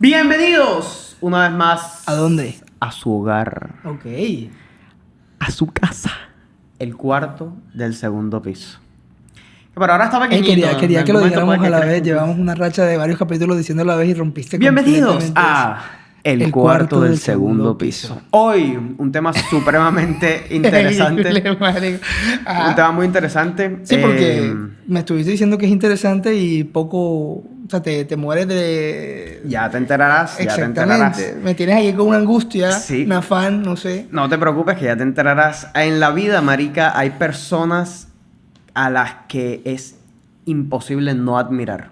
Bienvenidos una vez más. ¿A dónde? A su hogar. Ok. A su casa. El cuarto del segundo piso. Pero ahora está pequeñito. Quería que lo dijéramos a la vez. Llevamos una racha de varios capítulos diciendo a la vez y rompiste Bienvenidos completamente a el cuarto del segundo piso. Hoy, un tema supremamente interesante. Un tema muy interesante. Sí, porque me estuviste diciendo que es interesante y poco... O sea, te mueres de... Ya te enterarás, ya te enterarás. Exactamente. Me tienes ahí con una angustia, Sí. un afán, no sé. No te preocupes, que ya te enterarás. En la vida, marica, hay personas a las que es imposible no admirar.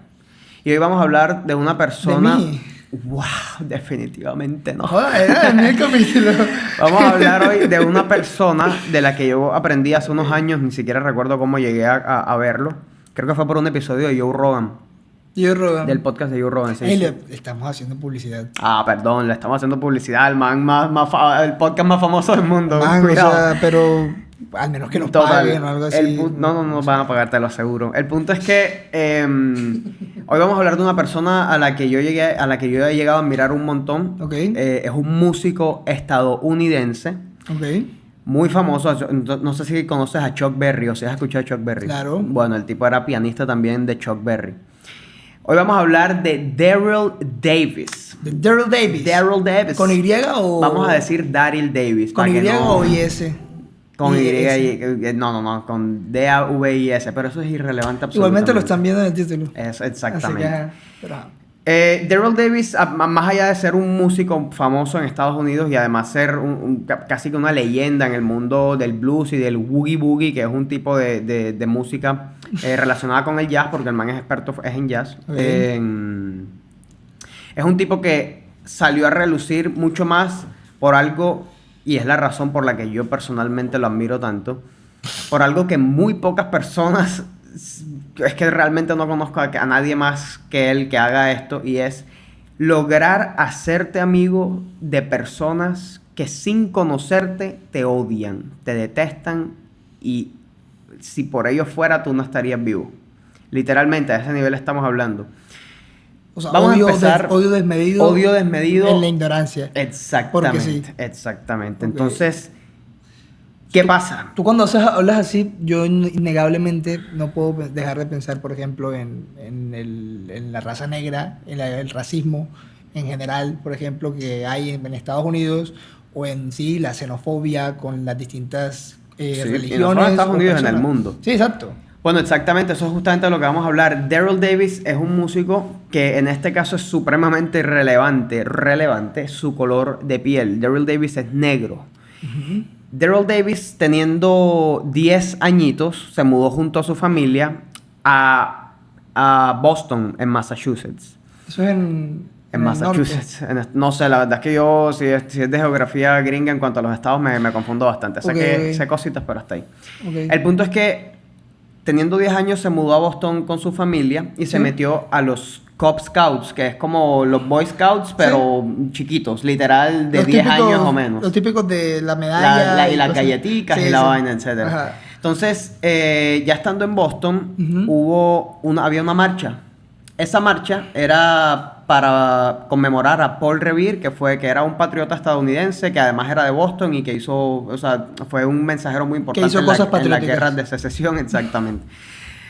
Y hoy vamos a hablar de una persona... ¿De mí? ¡Wow! Definitivamente no. Joder, era en el capítulo. Vamos a hablar hoy de una persona de la que yo aprendí hace unos años, ni siquiera recuerdo cómo llegué a verlo. Creo que fue por un episodio de Joe Rogan. Joe Rogan. Del podcast de Joe Rogan. Sí, Ey, sí. le estamos haciendo publicidad. Ah, perdón, le estamos haciendo publicidad al man el podcast más famoso del mundo. Man, o Cuidado. sea, pero al menos que nos Total. paguen o algo así. No van a pagar, te lo aseguro. El punto es que hoy vamos a hablar de una persona a la que yo he llegado a admirar un montón. Ok. Es un músico estadounidense, Ok. muy famoso. No sé si conoces a Chuck Berry o si has escuchado a Chuck Berry. Claro. Bueno, el tipo era pianista también de Chuck Berry. Hoy vamos a hablar de Daryl Davis. ¿De Daryl Davis? Daryl Davis. ¿Con Y o...? Vamos a decir Daryl Davis. ¿Con para Y que no- o IS? Con IS. no, con D-A-V-I-S, pero eso es irrelevante absolutamente. Igualmente lo están viendo en el título. Eso, exactamente. Así que, pero, Daryl Davis, más allá de ser un músico famoso en Estados Unidos y además ser casi que una leyenda en el mundo del blues y del woogie boogie, que es un tipo de música relacionada con el jazz, porque el man es experto en jazz. Okay. Es un tipo que salió a relucir mucho más por algo, y es la razón por la que yo personalmente lo admiro tanto, por algo que muy pocas personas, es que realmente no conozco a nadie más que él que haga esto, y es lograr hacerte amigo de personas que sin conocerte te odian, te detestan, y si por ello fuera tú no estarías vivo. Literalmente, a ese nivel estamos hablando. o sea, Vamos a odio, empezar. odio desmedido. Odio desmedido. En la ignorancia. Exactamente. Porque sí. Exactamente. Ok. Entonces, ¿qué pasa? Tú cuando hablas así, yo innegablemente no puedo dejar de pensar, por ejemplo, en la raza negra, el racismo en general, por ejemplo, que hay en Estados Unidos, o en sí la xenofobia con las distintas religiones. Y no solo en Estados o Unidos, en el personas. mundo. Sí, exacto. Bueno, exactamente, eso es justamente de lo que vamos a hablar. Daryl Davis es un músico que en este caso es supremamente relevante su color de piel. Daryl Davis es negro. Uh-huh. Daryl Davis, teniendo 10 añitos, se mudó junto a su familia a Boston, en Massachusetts. Eso es en el Massachusetts. No sé, la verdad es que yo, si es de geografía gringa en cuanto a los estados, me confundo bastante. Sé cositas, pero hasta ahí. Okay. El punto es que, teniendo 10 años, se mudó a Boston con su familia y se metió a los Cub Scouts, que es como los Boy Scouts, pero chiquitos, literal, de Los 10 típicos- años o menos. Los típicos de la medalla. Y las cosas. galletitas Sí, y la sí. vaina, etc. Ajá. Entonces, ya estando en Boston, Ujú. había una marcha. Esa marcha era para conmemorar a Paul Revere, que era un patriota estadounidense, que además era de Boston y que fue un mensajero muy importante hizo en cosas en las patrióticas. guerras de secesión, exactamente.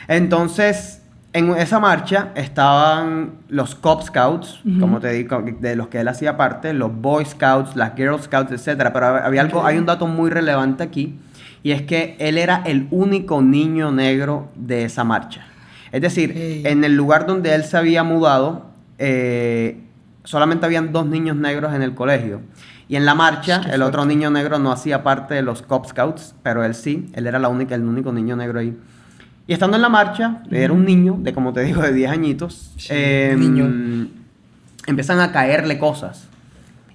Entonces, en esa marcha estaban los Cub Scouts, como te digo, de los que él hacía parte, los Boy Scouts, las Girl Scouts, etc. Pero hay un dato muy relevante aquí, y es que él era el único niño negro de esa marcha. Es decir, Ey. en el lugar donde él se había mudado, solamente habían 2 niños negros en el colegio. Y en la marcha, el otro niño negro no hacía parte de los Cub Scouts, pero él sí, él era el único niño negro ahí. Y estando en la marcha, era un niño, como te digo, de 10 añitos, Sí, niño. empiezan a caerle cosas.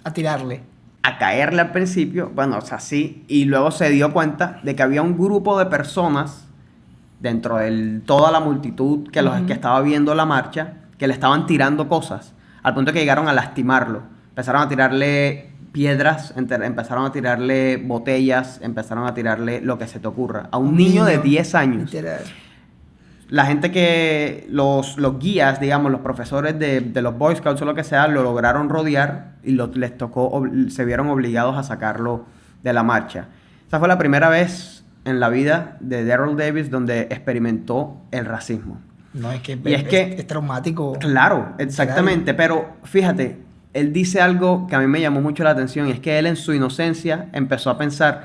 A tirarle. A caerle al principio, bueno, o sea, sí, y luego se dio cuenta de que había un grupo de personas dentro de toda la multitud que estaba viendo la marcha, que le estaban tirando cosas, al punto que llegaron a lastimarlo. Empezaron a tirarle piedras, empezaron a tirarle botellas, empezaron a tirarle lo que se te ocurra. A un niño de 10 años. Literal. La gente que, los guías, digamos, los profesores de los Boy Scouts o lo que sea, lo lograron rodear y les tocó, se vieron obligados a sacarlo de la marcha. Esa fue la primera vez en la vida de Daryl Davis donde experimentó el racismo. No, es que, Y es que es traumático. Claro, exactamente, pero fíjate, él dice algo que a mí me llamó mucho la atención y es que él en su inocencia empezó a pensar,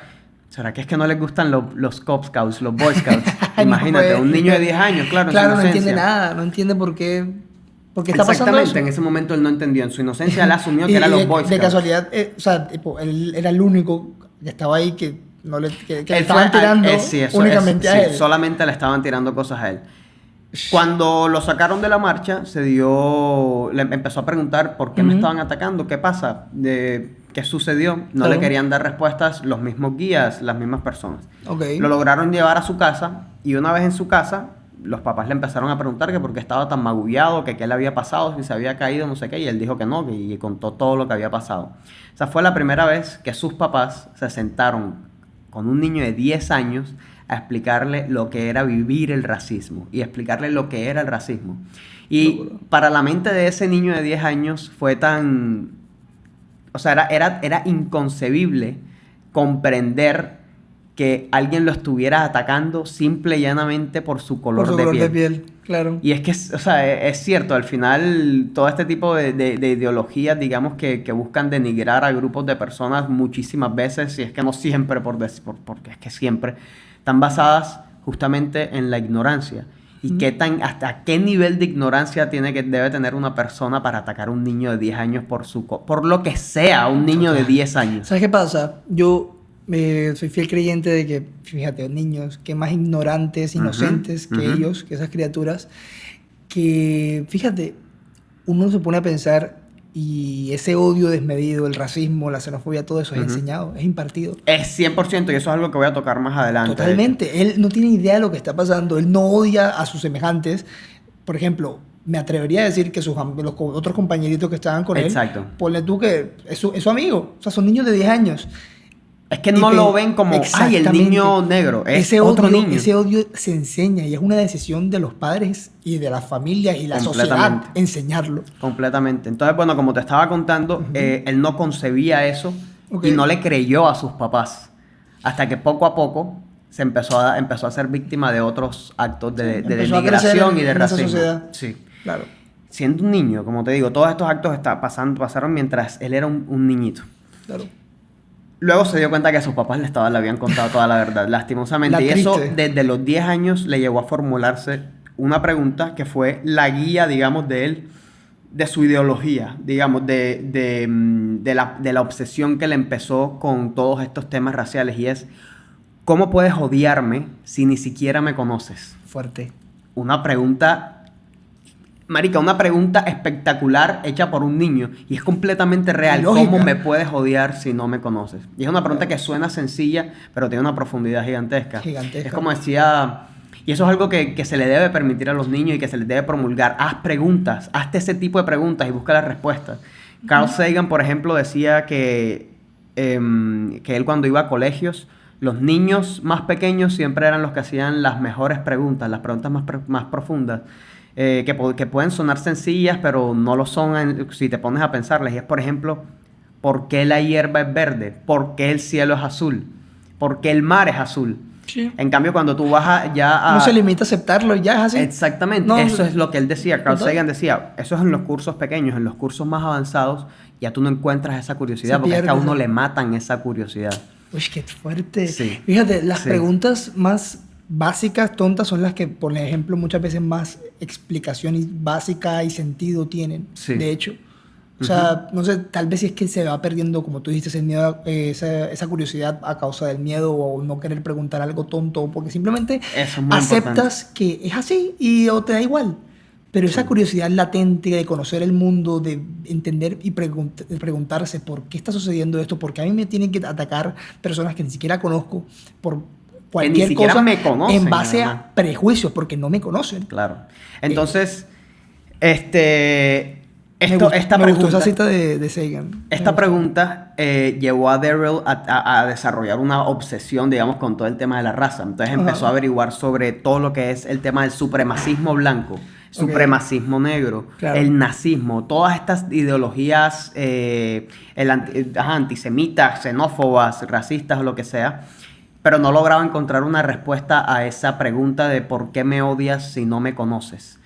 ¿será que es que no les gustan los Cub Scouts, los Boy Scouts? Imagínate, un niño de 10 años, claro, en su Claro, no inocencia. entiende nada, no entiende por qué está pasando eso. Exactamente, en ese momento él no entendió, en su inocencia él asumió que eran los Boy Scouts. De casualidad, o sea, tipo, él era el único que estaba ahí que no le que le Él estaban fue- tirando sí, eso únicamente a sí, él. solamente le estaban tirando cosas a él. Cuando lo sacaron de la marcha, le empezó a preguntar por qué me estaban atacando, qué pasa, qué sucedió. No Claro. le querían dar respuestas los mismos guías, las mismas personas. Ok. Lo lograron llevar a su casa y una vez en su casa, los papás le empezaron a preguntar que por qué estaba tan magullado, que qué le había pasado, si se había caído, no sé qué, y él dijo que no, y contó todo lo que había pasado. Esa fue la primera vez que sus papás se sentaron con un niño de 10 años a explicarle lo que era vivir el racismo y explicarle lo que era el racismo. Y para la mente de ese niño de 10 años fue tan... O sea, era inconcebible comprender que alguien lo estuviera atacando simple y llanamente por su color, Por su de, color piel. de piel, claro. Y es que, o sea, es cierto, al final todo este tipo de ideologías, digamos, que buscan denigrar a grupos de personas muchísimas veces, y es que no siempre, porque es que siempre, están basadas justamente en la ignorancia. Y hasta qué nivel de ignorancia debe tener una persona para atacar a un niño de 10 años por lo que sea, un niño de 10 años. ¿Sabes qué pasa? Yo soy fiel creyente de que, fíjate, niños, que más ignorantes, inocentes que ellos, que esas criaturas, que, fíjate, uno se pone a pensar y ese odio desmedido, el racismo, la xenofobia, todo eso es enseñado, es impartido. Es 100%, y eso es algo que voy a tocar más adelante. Totalmente. Él no tiene idea de lo que está pasando, él no odia a sus semejantes. Por ejemplo, me atrevería a decir que los otros compañeritos que estaban con Exacto. él, ponle tú que es su amigo, o sea, son niños de 10 años. Es que no lo ven como, ay, el niño negro, es ese otro odio, niño. Ese odio se enseña y es una decisión de los padres y de las familias y la sociedad Completamente. enseñarlo. Completamente. Entonces, bueno, como te estaba contando, él no concebía eso Ok. y no le creyó a sus papás. Hasta que poco a poco se empezó a ser víctima de otros actos de Empezó a crecer denigración y de en esa racismo. sociedad. Sí. Claro. Siendo un niño, como te digo, todos estos actos pasaron mientras él era un niñito. Claro. Luego se dio cuenta que sus papás le habían contado toda la verdad, lastimosamente. Y eso, triste. desde los 10 años, le llevó a formularse una pregunta que fue la guía, digamos, de él, de su ideología, digamos, de la obsesión que le empezó con todos estos temas raciales. Y es, ¿cómo puedes odiarme si ni siquiera me conoces? Fuerte. Una pregunta... Marica, una pregunta espectacular hecha por un niño y es completamente real. Lógica. ¿Cómo me puedes odiar si no me conoces? Y es una pregunta que suena sencilla, pero tiene una profundidad gigantesca. Gigantesca. Es como decía, y eso es algo que se le debe permitir a los niños y que se les debe promulgar. Haz preguntas, hazte ese tipo de preguntas y busca las respuestas. Carl Sagan, por ejemplo, decía que él cuando iba a colegios, los niños más pequeños siempre eran los que hacían las mejores preguntas, las preguntas más profundas. Que pueden sonar sencillas, pero no lo son si te pones a pensarlas. Y es, por ejemplo, ¿por qué la hierba es verde? ¿Por qué el cielo es azul? ¿Por qué el mar es azul? Sí. En cambio, cuando tú vas No se limita a aceptarlo, ya es así. Exactamente, No, eso es lo que él decía. Carl total. Sagan decía, eso es en los cursos pequeños, en los cursos más avanzados, ya tú no encuentras esa curiosidad, Se porque es que a pierde, uno ¿no? le matan esa curiosidad. Uy, qué fuerte. Sí. Fíjate, las Sí. preguntas más básicas, tontas, son las que, por ejemplo, muchas veces más explicación básica y sentido tienen. Sí. De hecho. O sea, no sé, tal vez si es que se va perdiendo, como tú dijiste, ese miedo, esa curiosidad a causa del miedo o no querer preguntar algo tonto, porque simplemente Eso es muy aceptas que es así y o te da igual. Pero esa curiosidad latente de conocer el mundo, de entender y preguntarse por qué está sucediendo esto, porque a mí me tienen que atacar personas que ni siquiera conozco por cualquier siquiera cosa me conocen, en base además. a prejuicios, porque no me conocen. Claro. Entonces, Esta me gustó esa pregunta, cita de Sagan. esta pregunta llevó a Daryl a desarrollar una obsesión, digamos, con todo el tema de la raza. Entonces empezó a Ajá. averiguar sobre todo lo que es el tema del supremacismo blanco, supremacismo negro, Claro. el nazismo, todas estas ideologías antisemitas, xenófobas, racistas o lo que sea. Pero no lograba encontrar una respuesta a esa pregunta de ¿por qué me odias si no me conoces?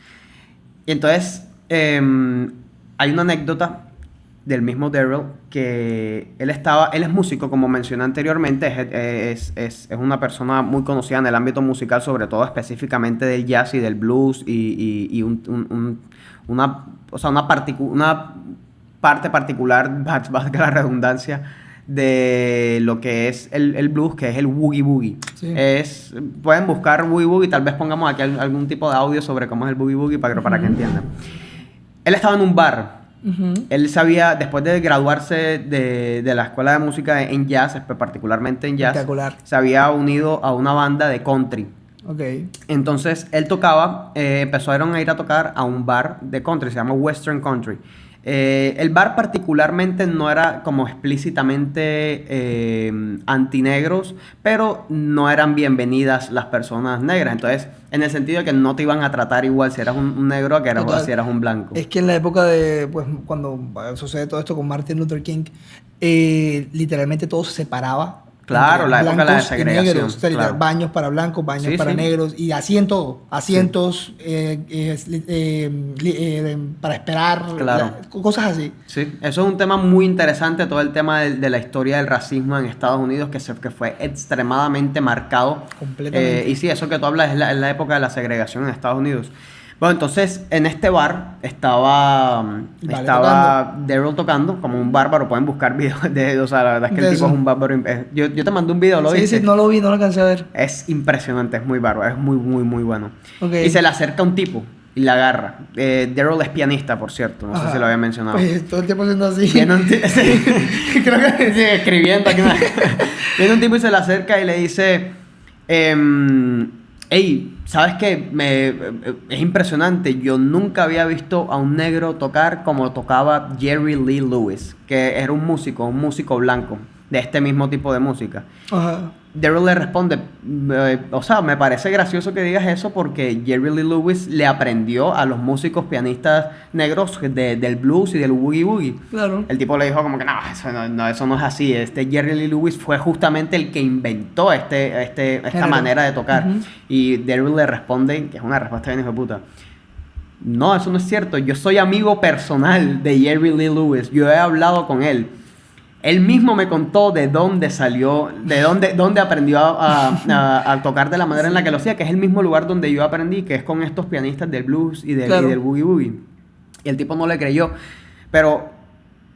Y entonces hay una anécdota del mismo Daryl que él es músico, como mencioné anteriormente, es una persona muy conocida en el ámbito musical, sobre todo específicamente del jazz y del blues y una parte particular, valga la redundancia, de lo que es el blues, que es el Woogie Boogie. Sí. Pueden buscar Woogie Boogie, tal vez pongamos aquí algún tipo de audio sobre cómo es el Boogie Boogie para que entiendan. Él estaba en un bar. Él sabía, después de graduarse de la escuela de música en jazz, particularmente en jazz, Espectacular. se había unido a una banda de country. Ok. Entonces él tocaba, empezaron a ir a tocar a un bar de country, se llama Western Country. El bar particularmente no era como explícitamente antinegros, pero no eran bienvenidas las personas negras. Entonces, en el sentido de que no te iban a tratar igual si eras un negro que Total. si eras un blanco. Es que en la época de, pues, cuando sucede todo esto con Martin Luther King, literalmente todo se separaba. Claro, entre la época de la blancos y segregación, negros. O sea, claro. baños para blancos, baños Sí, para sí. negros, y así en todo. Asientos para esperar, Claro. cosas así. Sí, eso es un tema muy interesante, todo el tema de la historia del racismo en Estados Unidos, que fue extremadamente marcado. Completamente. Y sí, eso que tú hablas es la época de la segregación en Estados Unidos. Bueno, entonces en este bar estaba Daryl tocando como un bárbaro. Pueden buscar videos o sea, la verdad es que De el tipo eso. es un bárbaro. Yo te mandé un video, ¿lo Sí, viste? sí, no lo vi, no lo alcancé a ver. Es impresionante, es muy bárbaro, es muy, muy, muy bueno. Ok. Y se le acerca un tipo y la agarra. Daryl es pianista, por cierto, no sé Ajá. si lo había mencionado. Pues todo el tiempo haciendo así. Viene un tipo, sí, creo que sí, escribiendo aquí. Viene un tipo y se le acerca y le dice, hey, ¿sabes qué? Es impresionante. Yo nunca había visto a un negro tocar como tocaba Jerry Lee Lewis, que era un músico blanco de este mismo tipo de música. Ajá. Daryl le responde, o sea, me parece gracioso que digas eso porque Jerry Lee Lewis le aprendió a los músicos pianistas negros del blues y del boogie boogie. Claro. El tipo le dijo como que eso no es así. Jerry Lee Lewis fue justamente el que inventó esta Género. manera de tocar. Ujú. Y Daryl le responde, que es una respuesta bien hijo de puta: no, eso no es cierto. Yo soy amigo personal de Jerry Lee Lewis. Yo he hablado con él. Él mismo me contó de dónde salió, dónde aprendió a tocar de la manera en la que lo hacía, que es el mismo lugar donde yo aprendí, que es con estos pianistas del blues y del boogie boogie. Y el tipo no le creyó. Pero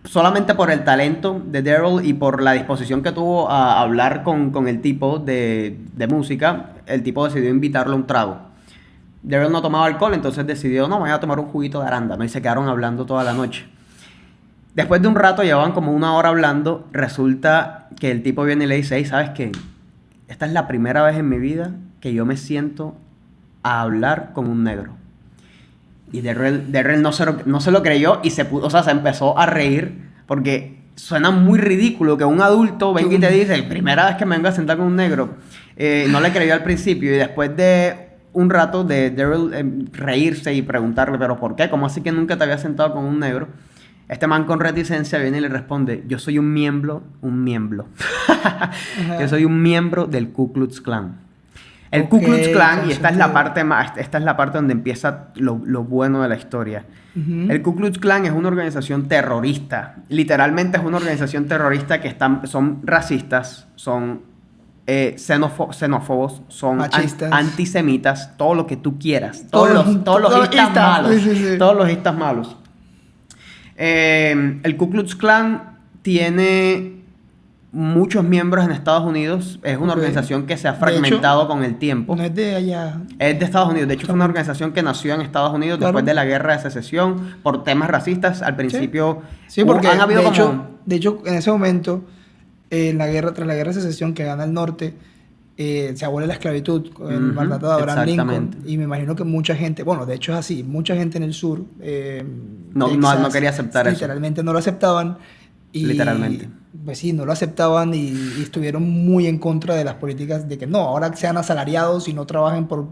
solamente por el talento de Daryl y por la disposición que tuvo a hablar con el tipo de música, el tipo decidió invitarlo a un trago. Daryl no tomaba alcohol, entonces decidió, no, voy a tomar un juguito de arándano. Y se quedaron hablando toda la noche. Después de un rato, llevaban como una hora hablando, resulta que el tipo viene y le dice, hey, ¿sabes qué? Esta es la primera vez en mi vida que yo me siento a hablar con un negro. Y Daryl no se lo creyó y se empezó a reír porque suena muy ridículo que un adulto venga y te dice, primera vez que me vengo a sentar con un negro. No le creyó al principio y después de un rato de Daryl reírse y preguntarle, ¿pero por qué? ¿Cómo así que nunca te había sentado con un negro? Este man con reticencia viene y le responde, yo soy un miembro. Yo soy un miembro del Ku Klux Klan. El Ku Klux Klan, y esta es la parte donde empieza lo bueno de la historia. El Ku Klux Klan es una organización terrorista. Literalmente es una organización terrorista que son racistas, son xenófobos, son machistas, antisemitas, todo lo que tú quieras. Todos los istas malos. Sí. Todos los istas malos. El Ku Klux Klan tiene muchos miembros en Estados Unidos. Es una organización que se ha fragmentado con el tiempo. No es de allá. Es de Estados Unidos. De hecho, fue una organización que nació en Estados Unidos después de la Guerra de Secesión por temas racistas. Al principio, sí, porque han habido de hecho, en ese momento, tras la Guerra de Secesión que gana el norte, se abole la esclavitud con el Ujú, mandato de Abraham Lincoln. exactamente. Y me imagino que mucha gente, bueno, de hecho es así, mucha gente en el sur, No quería aceptar eso. literalmente no lo aceptaban. Y Literalmente. pues sí, no lo aceptaban y estuvieron muy en contra de las políticas de que no, ahora sean asalariados y no trabajen por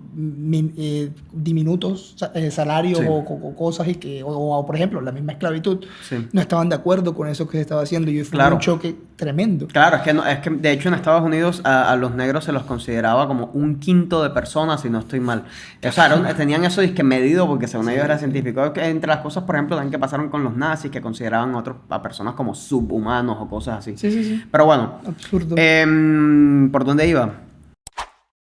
diminutos salarios Sí. o cosas o, por ejemplo, la misma esclavitud. Sí. No estaban de acuerdo con eso que se estaba haciendo y fue Claro. un choque tremendo. Claro, es que de hecho en Estados Unidos a los negros se los consideraba como un quinto de personas, si no estoy mal. O sea, tenían eso disque medido porque según ellos era científico. Entre las cosas, por ejemplo, también que pasaron con los nazis, que consideraban a personas como subhumanos o cosas así. Sí, sí, sí. Pero bueno, Absurdo. ¿por dónde iba?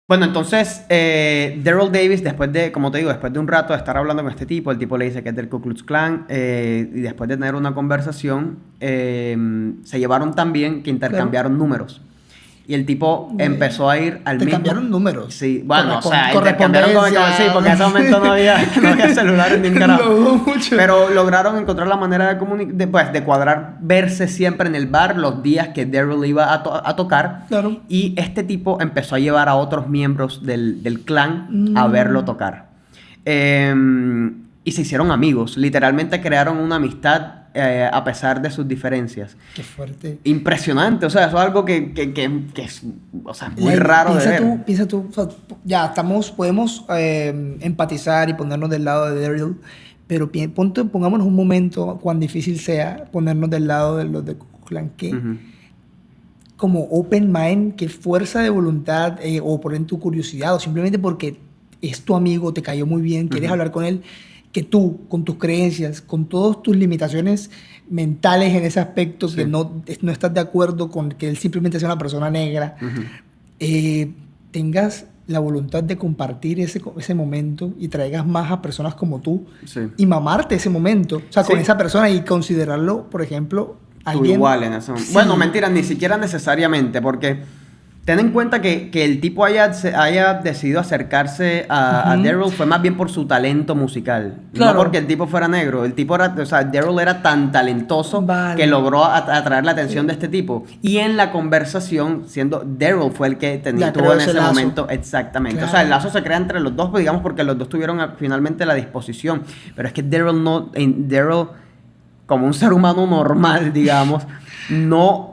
Bueno, entonces Daryl Davis, después de, como te digo, después de un rato de estar hablando con este tipo, el tipo le dice que es del Ku Klux Klan, y después de tener una conversación, se llevaron tan bien que intercambiaron números. Y el tipo empezó a ir al Te mismo... cambiaron números. Sí, bueno, o sea, Correspondencia. intercambiaron sí, porque en ese momento no había celulares ni un Lo carajo. dudo mucho. Pero lograron encontrar la manera de cuadrar, verse siempre en el bar los días que Daryl iba a tocar. Claro. Y este tipo empezó a llevar a otros miembros del clan a verlo tocar. Y se hicieron amigos. Literalmente crearon una amistad a pesar de sus diferencias. Qué fuerte. Impresionante. O sea, eso es algo que es, o sea, muy raro de ver. Piensa tú, o sea, ya podemos empatizar y ponernos del lado de Daryl, pero pongámonos un momento, cuán difícil sea, ponernos del lado de los de Ku Klux Klan, que Ujú. como open mind, que fuerza de voluntad, o por en tu curiosidad, o simplemente porque es tu amigo, te cayó muy bien, quieres hablar con él, que tú, con tus creencias, con todas tus limitaciones mentales en ese aspecto, Sí. que no estás de acuerdo con que él simplemente sea una persona negra, tengas la voluntad de compartir ese momento y traigas más a personas como tú Sí. y mamarte ese momento, o sea, con Sí. esa persona y considerarlo, por ejemplo, Tú alguien... igual en ese momento. Sí. Bueno, mentira, ni siquiera necesariamente, porque ten en cuenta que el tipo haya decidido acercarse a Daryl fue más bien por su talento musical. Claro. No porque el tipo fuera negro. El tipo era, o sea, Daryl era tan talentoso Vale. que logró atraer la atención de este tipo. Y en la conversación, siendo Daryl fue el que Ya tuvo creó en ese ese lazo. momento. Exactamente. Claro. O sea, el lazo se crea entre los dos, pues, digamos, porque los dos tuvieron finalmente la disposición. Pero es que Daryl, como un ser humano normal, digamos, no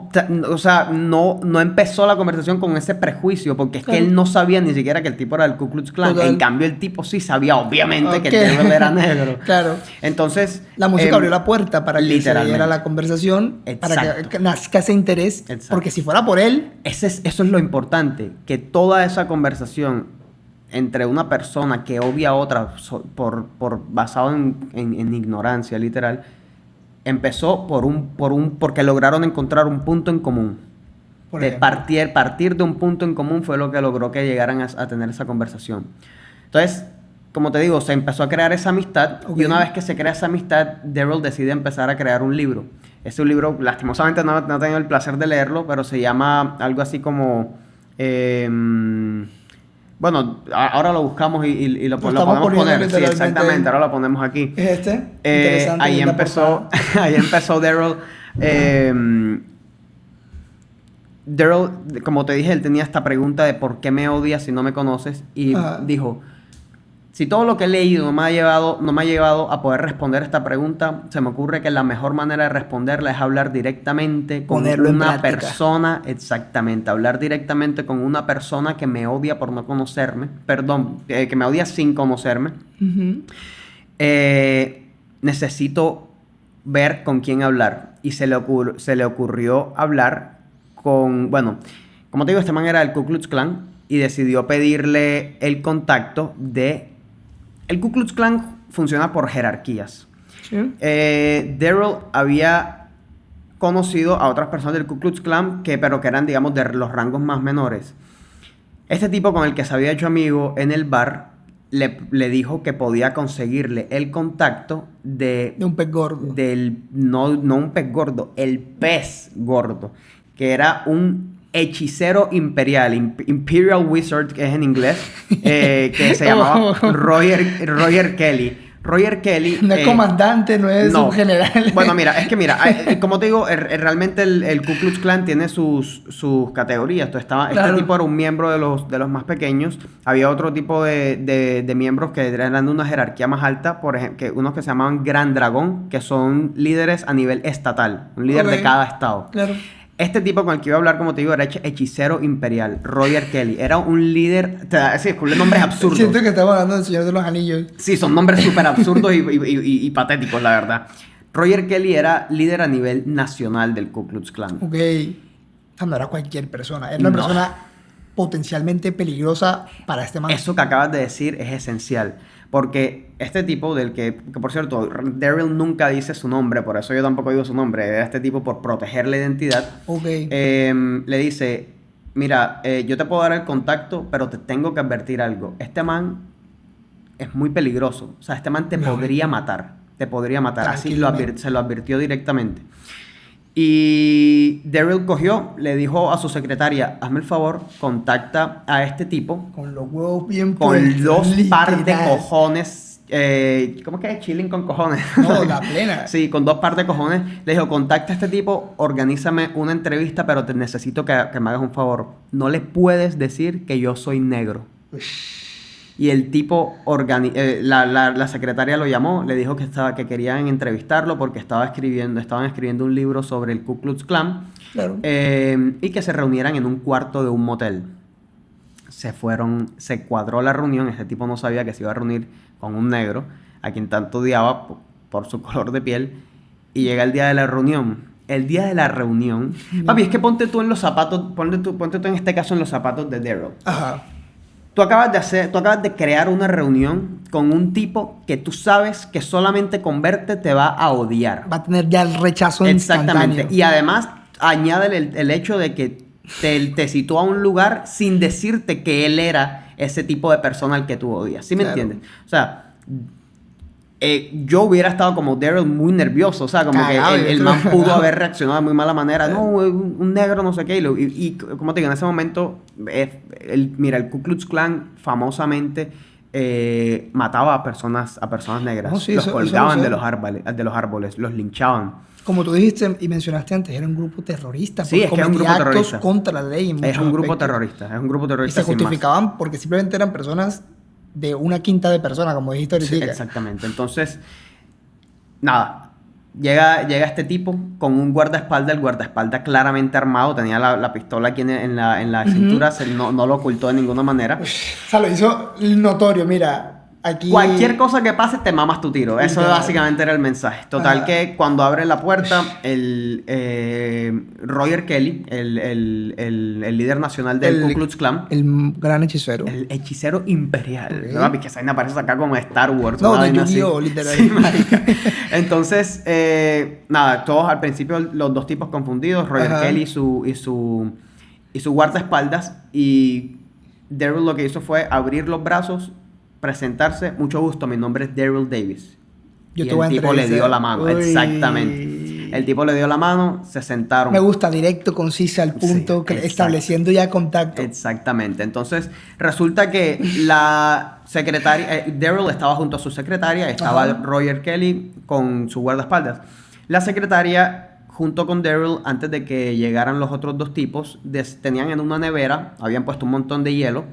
empezó la conversación con ese prejuicio, porque es que Claro. él no sabía ni siquiera que el tipo era del Ku Klux Klan. Total. En cambio, el tipo sí sabía, obviamente, que Ok. el Daryl era negro. Claro. Entonces... La música abrió la puerta para que se literalmente. diera la conversación, para Exacto. que nazca ese interés, Exacto. porque si fuera por él, Eso es lo importante, que toda esa conversación entre una persona que odia a otra basado en ignorancia, literal, empezó porque lograron encontrar un punto en común. por De ejemplo. partir de un punto en común fue lo que logró que llegaran a tener esa conversación. Entonces, como te digo, se empezó a crear esa amistad, Ok. y una vez que se crea esa amistad, Daryl decide empezar a crear un libro. Ese libro, lastimosamente no he tenido el placer de leerlo, pero se llama algo así como... bueno, ahora lo buscamos y lo Lo podemos estamos poniendo poner. Sí, literalmente exactamente, ahora lo ponemos aquí. ¿Es este? Interesante. Ahí linda empezó, portada. ahí empezó Daryl. Daryl, como te dije, él tenía esta pregunta de por qué me odias si no me conoces, y Ajá. dijo, si todo lo que he leído no me ha llevado a poder responder esta pregunta, se me ocurre que la mejor manera de responderla es hablar directamente con Ponerlo en una práctica. persona, exactamente, hablar directamente con una persona que me odia por no conocerme, perdón, que me odia sin conocerme. Ujú. Necesito ver con quién hablar. Y se le ocurrió hablar con, bueno, como te digo, este man era del Ku Klux Klan y decidió pedirle el contacto de... El Ku Klux Klan funciona por jerarquías. Sí. Daryl había conocido a otras personas del Ku Klux Klan pero que eran, digamos, de los rangos más menores. Este tipo con el que se había hecho amigo en el bar le dijo que podía conseguirle el contacto De un pez gordo. no un pez gordo, el pez gordo, que era un hechicero imperial, Imperial Wizard, que es en inglés, que se llamaba Roger Kelly. Roger Kelly... No es comandante, no es un general. Bueno, mira, como te digo, realmente el Ku Klux Klan tiene sus categorías. Entonces Claro. este tipo era un miembro de los más pequeños. Había otro tipo de miembros que eran de una jerarquía más alta, por ejemplo, unos que se llamaban Gran Dragón, que son líderes a nivel estatal, un líder de cada estado. Claro. Este tipo con el que iba a hablar, como te digo, era hechicero imperial, Roger Kelly. Era un líder... Sí, con nombres absurdos. Siento que estamos hablando del Señor de los Anillos. Sí, son nombres súper absurdos y patéticos, la verdad. Roger Kelly era líder a nivel nacional del Ku Klux Klan. Ok. No era cualquier persona. Era una persona potencialmente peligrosa para este man. Eso que acabas de decir es esencial. Porque este tipo del que por cierto, Daryl nunca dice su nombre, por eso yo tampoco digo su nombre. Era este tipo por proteger la identidad. Ok. Le dice, mira, yo te puedo dar el contacto, pero te tengo que advertir algo. Este man es muy peligroso. O sea, este man te podría matar. Te podría matar. Así se lo advirtió directamente. Y Daryl cogió, le dijo a su secretaria, hazme el favor, contacta a este tipo. Con los huevos bien con puestos, dos par de literal. cojones. ¿Cómo que es? Chilling con cojones. No, la plena. Sí, con dos par de cojones. Le dijo, contacta a este tipo, organízame una entrevista, pero te necesito que me hagas un favor. No le puedes decir que yo soy negro. Y el tipo, la secretaria lo llamó, le dijo que querían entrevistarlo porque estaban escribiendo un libro sobre el Ku Klux Klan. Claro. Y que se reunieran en un cuarto de un motel. Se cuadró la reunión. Este tipo no sabía que se iba a reunir con un negro, a quien tanto odiaba por su color de piel. Y llega el día de la reunión. El día de la reunión... Papi, es que ponte tú en los zapatos... Ponte tú en este caso en los zapatos de Daryl. Ajá. Tú acabas de crear una reunión con un tipo que tú sabes que solamente con verte te va a odiar. Va a tener ya el rechazo Exactamente. instantáneo. Y además añade el hecho de que te citó a un lugar sin decirte que él era ese tipo de persona al que tú odias. ¿Sí me entiendes? O sea, yo hubiera estado como Daryl muy nervioso. O sea, como Cagado, que el man pudo haber reaccionado de muy mala manera. No, un negro, no sé qué. Y como te digo, en ese momento, el Ku Klux Klan famosamente mataba a personas negras. No, sí, los eso colgaban lo de sé. los árboles, los linchaban. Como tú dijiste y mencionaste antes, era un grupo terrorista. Sí, es que era un grupo actos terrorista. contra la ley. Es un grupo terrorista. Y se sin más. justificaban porque simplemente eran personas de una quinta de personas, como dijiste ahorita. Sí, exactamente. Entonces, nada. Llega este tipo con un guardaespaldas. El guardaespaldas claramente armado. Tenía la pistola aquí en la cintura. No lo ocultó de ninguna manera. O sea, lo hizo notorio, mira. Aquí... Cualquier cosa que pase, te mamas tu tiro. Eso básicamente era el mensaje. Total, que cuando abre la puerta, Roger Kelly, el líder nacional del Ku Klux Klan, el gran hechicero. el hechicero imperial. ¿Verdad? Que esa vaina aparece acá como Star Wars. No, de Yu-Gi-Oh, Yu-Gi-Oh, literal. Sí, marica. Entonces, nada, todos al principio, los dos tipos confundidos, Roger Kelly y su guardaespaldas. Y Daryl lo que hizo fue abrir los brazos, presentarse, mucho gusto, mi nombre es Daryl Davis. Y el tipo le dio la mano. Uy. Exactamente. El tipo le dio la mano, se sentaron. Me gusta, directo, conciso, al punto, sí, estableciendo ya contacto. Exactamente. Entonces, resulta que la secretaria, Daryl estaba junto a su secretaria, estaba Roger Kelly con su guardaespaldas. La secretaria, junto con Daryl, antes de que llegaran los otros dos tipos, tenían en una nevera, habían puesto un montón de hielo,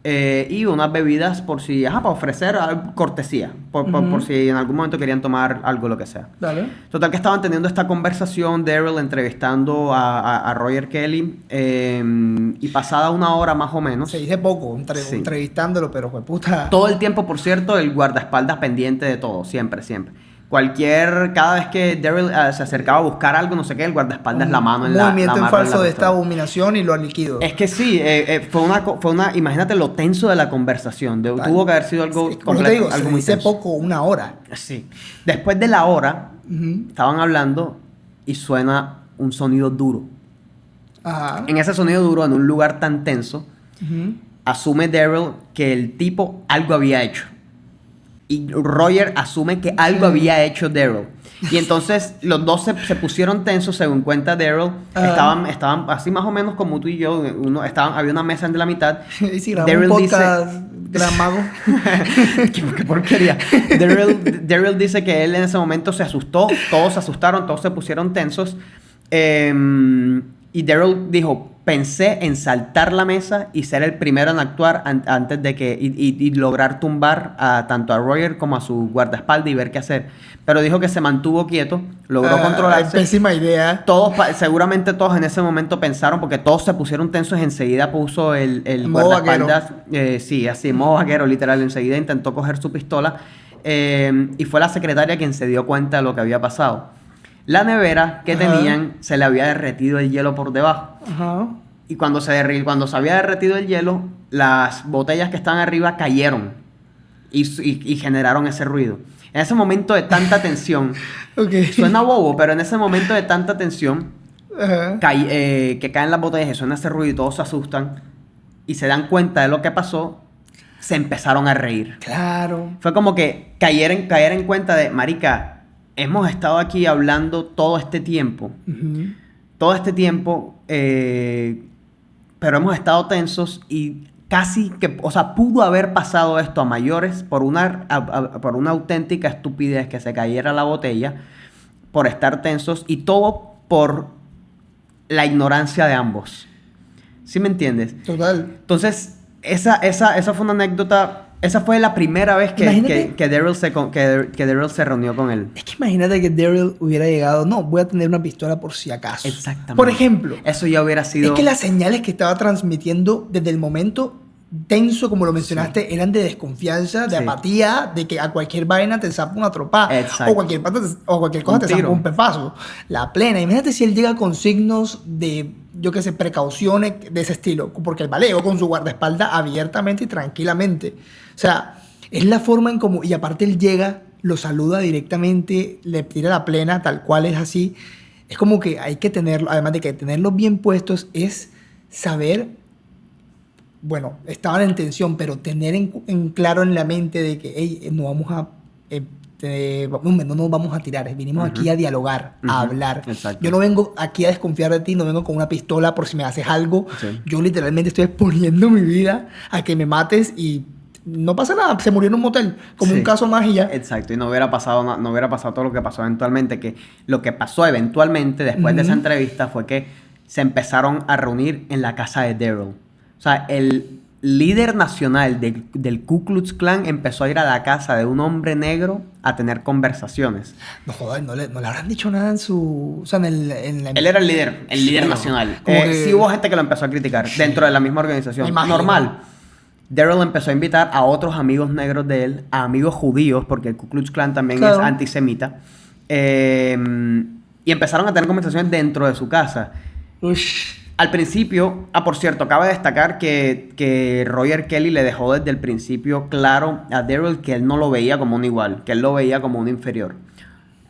y unas bebidas para ofrecer cortesía, por si en algún momento querían tomar algo, lo que sea. Dale. Total, que estaban teniendo esta conversación, Daryl entrevistando a Roger Kelly, y pasada una hora más o menos. Se dice poco entrevistándolo, pero fue puta. Todo el tiempo, por cierto, el guardaespaldas pendiente de todo, siempre. Cada vez que Daryl se acercaba a buscar algo, no sé qué, el guardaespaldas la mano en la movimiento en amarra en falso la de esta abominación y lo liquidó. Es que sí, fue una imagínate lo tenso de la conversación. Tuvo que haber sido algo completo. Algo se muy dice tenso. poco, una hora. Sí. Después de la hora, estaban hablando y suena un sonido duro. Ajá. En ese sonido duro, en un lugar tan tenso, asume Daryl que el tipo algo había hecho. y Roger asume que algo había hecho Daryl. Y entonces los dos se pusieron tensos, según cuenta Daryl. Estaban así más o menos como tú y yo. Había una mesa en la mitad. Y si grabamos un podcast, Gran Mago. ¿Qué porquería? Daryl dice que él en ese momento se asustó. Todos se asustaron, todos se pusieron tensos. Y Daryl dijo: pensé en saltar la mesa y ser el primero en actuar antes de que... Y lograr tumbar tanto a Roger como a su guardaespaldas y ver qué hacer. Pero dijo que se mantuvo quieto, logró controlarse. Pésima idea. Seguramente todos en ese momento pensaron, porque todos se pusieron tensos, enseguida puso el guardaespaldas. Sí, así, modo vaquero, literal. Enseguida intentó coger su pistola. Y fue la secretaria quien se dio cuenta de lo que había pasado. La nevera que tenían se le había derretido el hielo por debajo. Ajá. Y cuando se había derretido el hielo, las botellas que estaban arriba cayeron y generaron ese ruido. En ese momento de tanta tensión, suena bobo, pero en ese momento de tanta tensión, que caen las botellas y suena ese ruido y todos se asustan y se dan cuenta de lo que pasó, se empezaron a reír. Claro. Fue como que caer en cuenta de, marica, hemos estado aquí hablando todo este tiempo. Todo este tiempo, pero hemos estado tensos y casi que, o sea, pudo haber pasado esto a mayores por una auténtica estupidez, que se cayera la botella, por estar tensos, y todo por la ignorancia de ambos. ¿Sí me entiendes? Total. Entonces, esa fue una anécdota. Esa fue la primera vez que Daryl se reunió con él. Es que imagínate que Daryl hubiera llegado, no, voy a tener una pistola por si acaso. Exactamente. Por ejemplo. Eso ya hubiera sido... Es que las señales que estaba transmitiendo desde el momento tenso, como lo mencionaste, eran de desconfianza, de apatía, de que a cualquier vaina te zapa una tropa. Exacto. O cualquier cosa te zapa un pepazo. La plena. Imagínate si él llega con signos de, yo qué sé, precauciones de ese estilo. Porque él llegó con su guardaespaldas abiertamente y tranquilamente. O sea, es la forma en cómo... Y aparte él llega, lo saluda directamente, le tira la plena, tal cual es así. Es como que hay que tenerlo, además de que tenerlos bien puestos, es saber... Bueno, estaban en tensión, pero tener en claro en la mente de que, hey, no vamos a... no nos vamos a tirar, vinimos aquí a dialogar, a hablar. Exacto. Yo no vengo aquí a desconfiar de ti, no vengo con una pistola por si me haces algo. Sí. Yo literalmente estoy exponiendo mi vida a que me mates y no pasa nada, se murió en un motel, como un caso más y ya. Exacto, y no hubiera pasado todo lo que pasó eventualmente, que lo que pasó eventualmente después de esa entrevista fue que se empezaron a reunir en la casa de Daryl. O sea, el líder nacional del Ku Klux Klan empezó a ir a la casa de un hombre negro a tener conversaciones. No joder, no le habrán dicho nada en su... O sea, Él era el líder nacional. Sí hubo gente que lo empezó a criticar dentro de la misma organización. Normal. Daryl empezó a invitar a otros amigos negros de él, a amigos judíos, porque el Ku Klux Klan también es antisemita. Y empezaron a tener conversaciones dentro de su casa. Al principio, por cierto, cabe destacar que Roger Kelly le dejó desde el principio claro a Daryl que él no lo veía como un igual, que él lo veía como un inferior.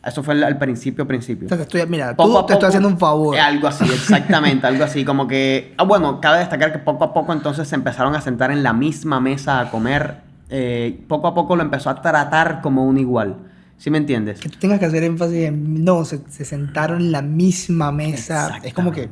Eso fue al principio. O sea, te estoy haciendo un favor. Algo así, exactamente, algo así. Como que... bueno, cabe destacar que poco a poco entonces se empezaron a sentar en la misma mesa a comer. Poco a poco lo empezó a tratar como un igual. ¿Sí me entiendes? Que tú tengas que hacer énfasis en... No, se sentaron en la misma mesa. Es como que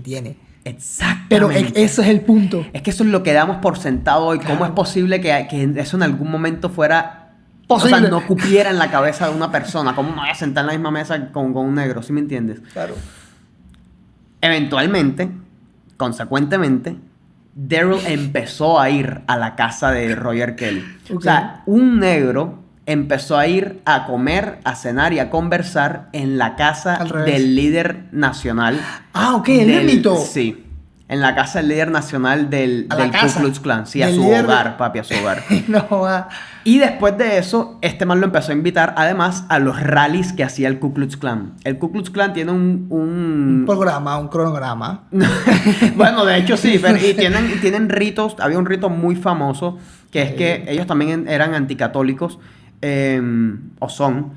tiene. Exactamente. Pero eso es el punto. Es que eso es lo que damos por sentado hoy. Claro. ¿Cómo es posible que eso en algún momento fuera... posible? O sea, no cupiera en la cabeza de una persona. ¿Cómo me voy a sentar en la misma mesa con un negro? ¿Sí me entiendes? Claro. Eventualmente, consecuentemente, Daryl empezó a ir a la casa de Roger Kelly. Okay. O sea, un negro empezó a ir a comer, a cenar y a conversar en la casa del líder nacional. Ah, ok, el ámbito. Sí, en la casa del líder nacional del Ku Klux Klan. Sí, a su hogar, papi, a su hogar. No va. Y después de eso, este man lo empezó a invitar, además, a los rallies que hacía el Ku Klux Klan. El Ku Klux Klan tiene un programa, un cronograma. Bueno, de hecho sí, y tienen ritos. Había un rito muy famoso, que es que ellos también eran anticatólicos. O son,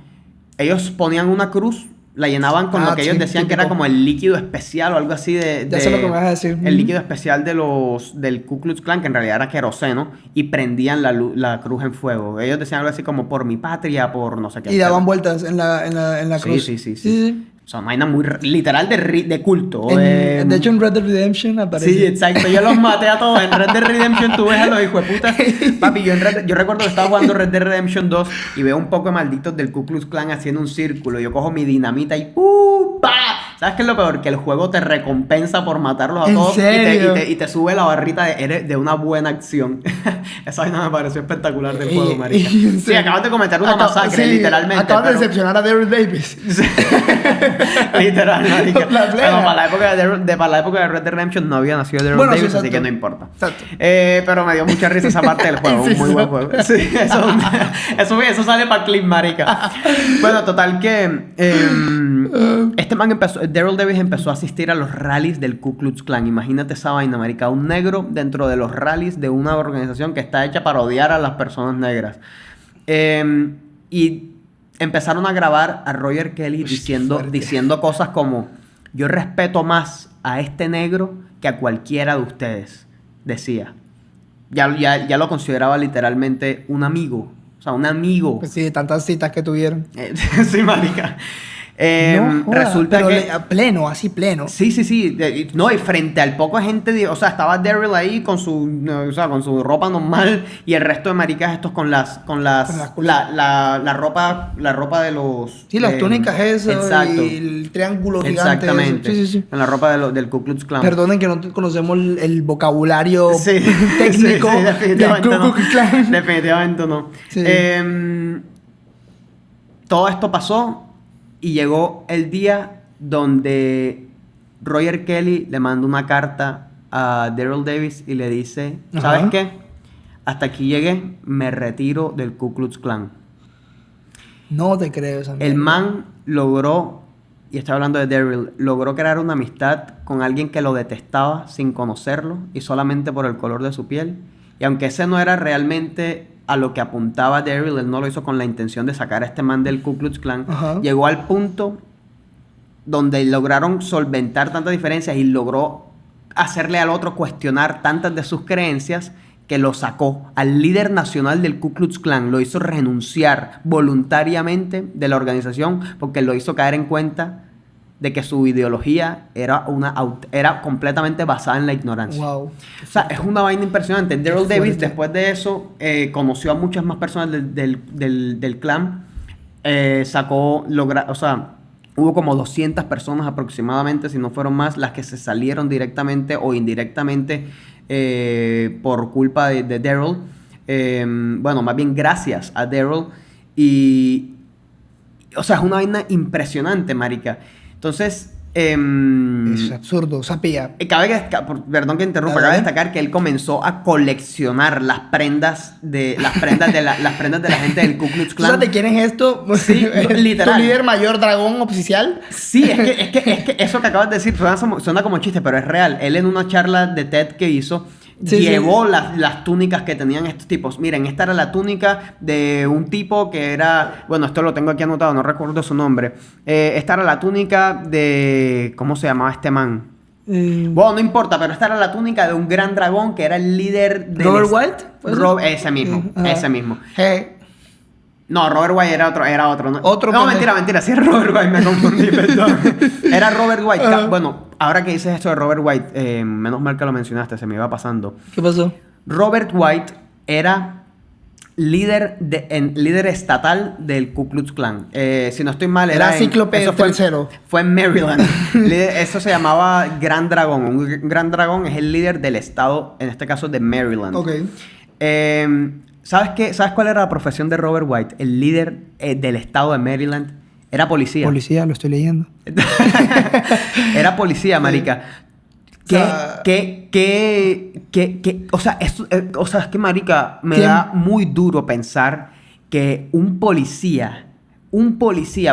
ellos ponían una cruz La llenaban con lo que ellos decían que era como el líquido especial o algo así Ya sé lo que me vas a decir. el líquido especial del Ku Klux Klan, que en realidad era queroseno, y prendían la cruz en fuego. Ellos decían algo así como por mi patria, por no sé qué. Y daban vueltas en la cruz. Sí. O sea, una vaina muy literal de culto. De hecho, en Red Dead Redemption aparece. Sí, exacto. Yo los maté a todos. En Red Dead Redemption tú ves a los hijueputas. Papi, yo recuerdo que estaba jugando Red Dead Redemption 2 y veo un poco de malditos del Ku Klux Klan haciendo un círculo. Yo cojo mi dinamita y ¡pa! ¿Sabes qué es lo peor? Que el juego te recompensa por matarlos a todos. Y te sube la barrita de una buena acción. Esa vaina me pareció espectacular del juego, marica. Sí, acabas de cometer una masacre, literalmente. Acabas de decepcionar a Daryl Davis. Literal, marica. Pero para la época de Red Dead Redemption no había nacido Daryl Davis, así que no importa. Exacto. Pero me dio mucha risa esa parte del juego. Un muy buen juego. Sí, eso sale para clip, marica. Bueno, total que este man Daryl Davis empezó a asistir a los rallies del Ku Klux Klan. Imagínate esa vaina, marica. Un negro dentro de los rallies de una organización que está hecha para odiar a las personas negras. Y empezaron a grabar a Roger Kelly diciendo cosas como: yo respeto más a este negro que a cualquiera de ustedes, decía. Ya lo consideraba literalmente un amigo. O sea, un amigo. Pues sí, tantas citas que tuvieron. Sí, marica. No, resulta pero que... así pleno. Sí. No, y frente al poco gente... O sea, estaba Daryl ahí con su ropa normal y el resto de maricas estos con la ropa de los... Sí, las túnicas esas. Exacto. Y el triángulo gigante. Exactamente. Sí. Con la ropa del Ku Klux Klan. Perdonen que no conocemos el vocabulario técnico definitivamente del Ku Klux Klan. No. Definitivamente no. Sí. Todo esto pasó y llegó el día donde Roger Kelly le mandó una carta a Daryl Davis y le dice: ¿sabes qué? Hasta aquí llegué, me retiro del Ku Klux Klan. No te creo esa mierda. El man logró, y estoy hablando de Daryl, logró crear una amistad con alguien que lo detestaba sin conocerlo y solamente por el color de su piel. Y aunque ese no era realmente a lo que apuntaba Daryl, él no lo hizo con la intención de sacar a este man del Ku Klux Klan. Llegó al punto donde lograron solventar tantas diferencias y logró hacerle al otro cuestionar tantas de sus creencias que lo sacó al líder nacional del Ku Klux Klan. Lo hizo renunciar voluntariamente de la organización porque lo hizo caer en cuenta de que su ideología era completamente basada en la ignorancia. Wow. O sea, es una vaina impresionante. Daryl Davis, después de eso, conoció a muchas más personas del clan. Hubo como 200 personas aproximadamente, si no fueron más, las que se salieron directamente o indirectamente por culpa de Daryl. Bueno, más bien gracias a Daryl. O sea, es una vaina impresionante, marica. Entonces... es absurdo, sapía. Perdón que interrumpa, cabe destacar que él comenzó a coleccionar las prendas de la gente del Ku Klux Klan. ¿Sabes de quién es esto? Sí, literal. ¿Tu líder mayor dragón oficial? Sí, es que eso que acabas de decir suena como chiste, pero es real. Él en una charla de TED que hizo, llevó las túnicas que tenían estos tipos. Miren, esta era la túnica de un tipo que era... Bueno, esto lo tengo aquí anotado, no recuerdo su nombre. Esta era la túnica de... ¿Cómo se llamaba este man? Bueno, no importa, pero esta era la túnica de un gran dragón que era el líder de... ¿Robert White? Ese mismo. Hey. No, Robert White era otro. No, mentira, sí era Robert White, me confundí, perdón. Era Robert White. Bueno, ahora que dices esto de Robert White, menos mal que lo mencionaste, se me iba pasando. ¿Qué pasó? Robert White era líder estatal del Ku Klux Klan. Si no estoy mal, era Cíclope III. Fue en Maryland. Eso se llamaba Gran Dragón. Un Gran Dragón es el líder del estado, en este caso de Maryland. Ok. ¿Sabes cuál era la profesión de Robert White? El líder del estado de Maryland era policía. Policía, lo estoy leyendo. Era policía, marica. O sea, es que, marica, me da muy duro pensar que un policía,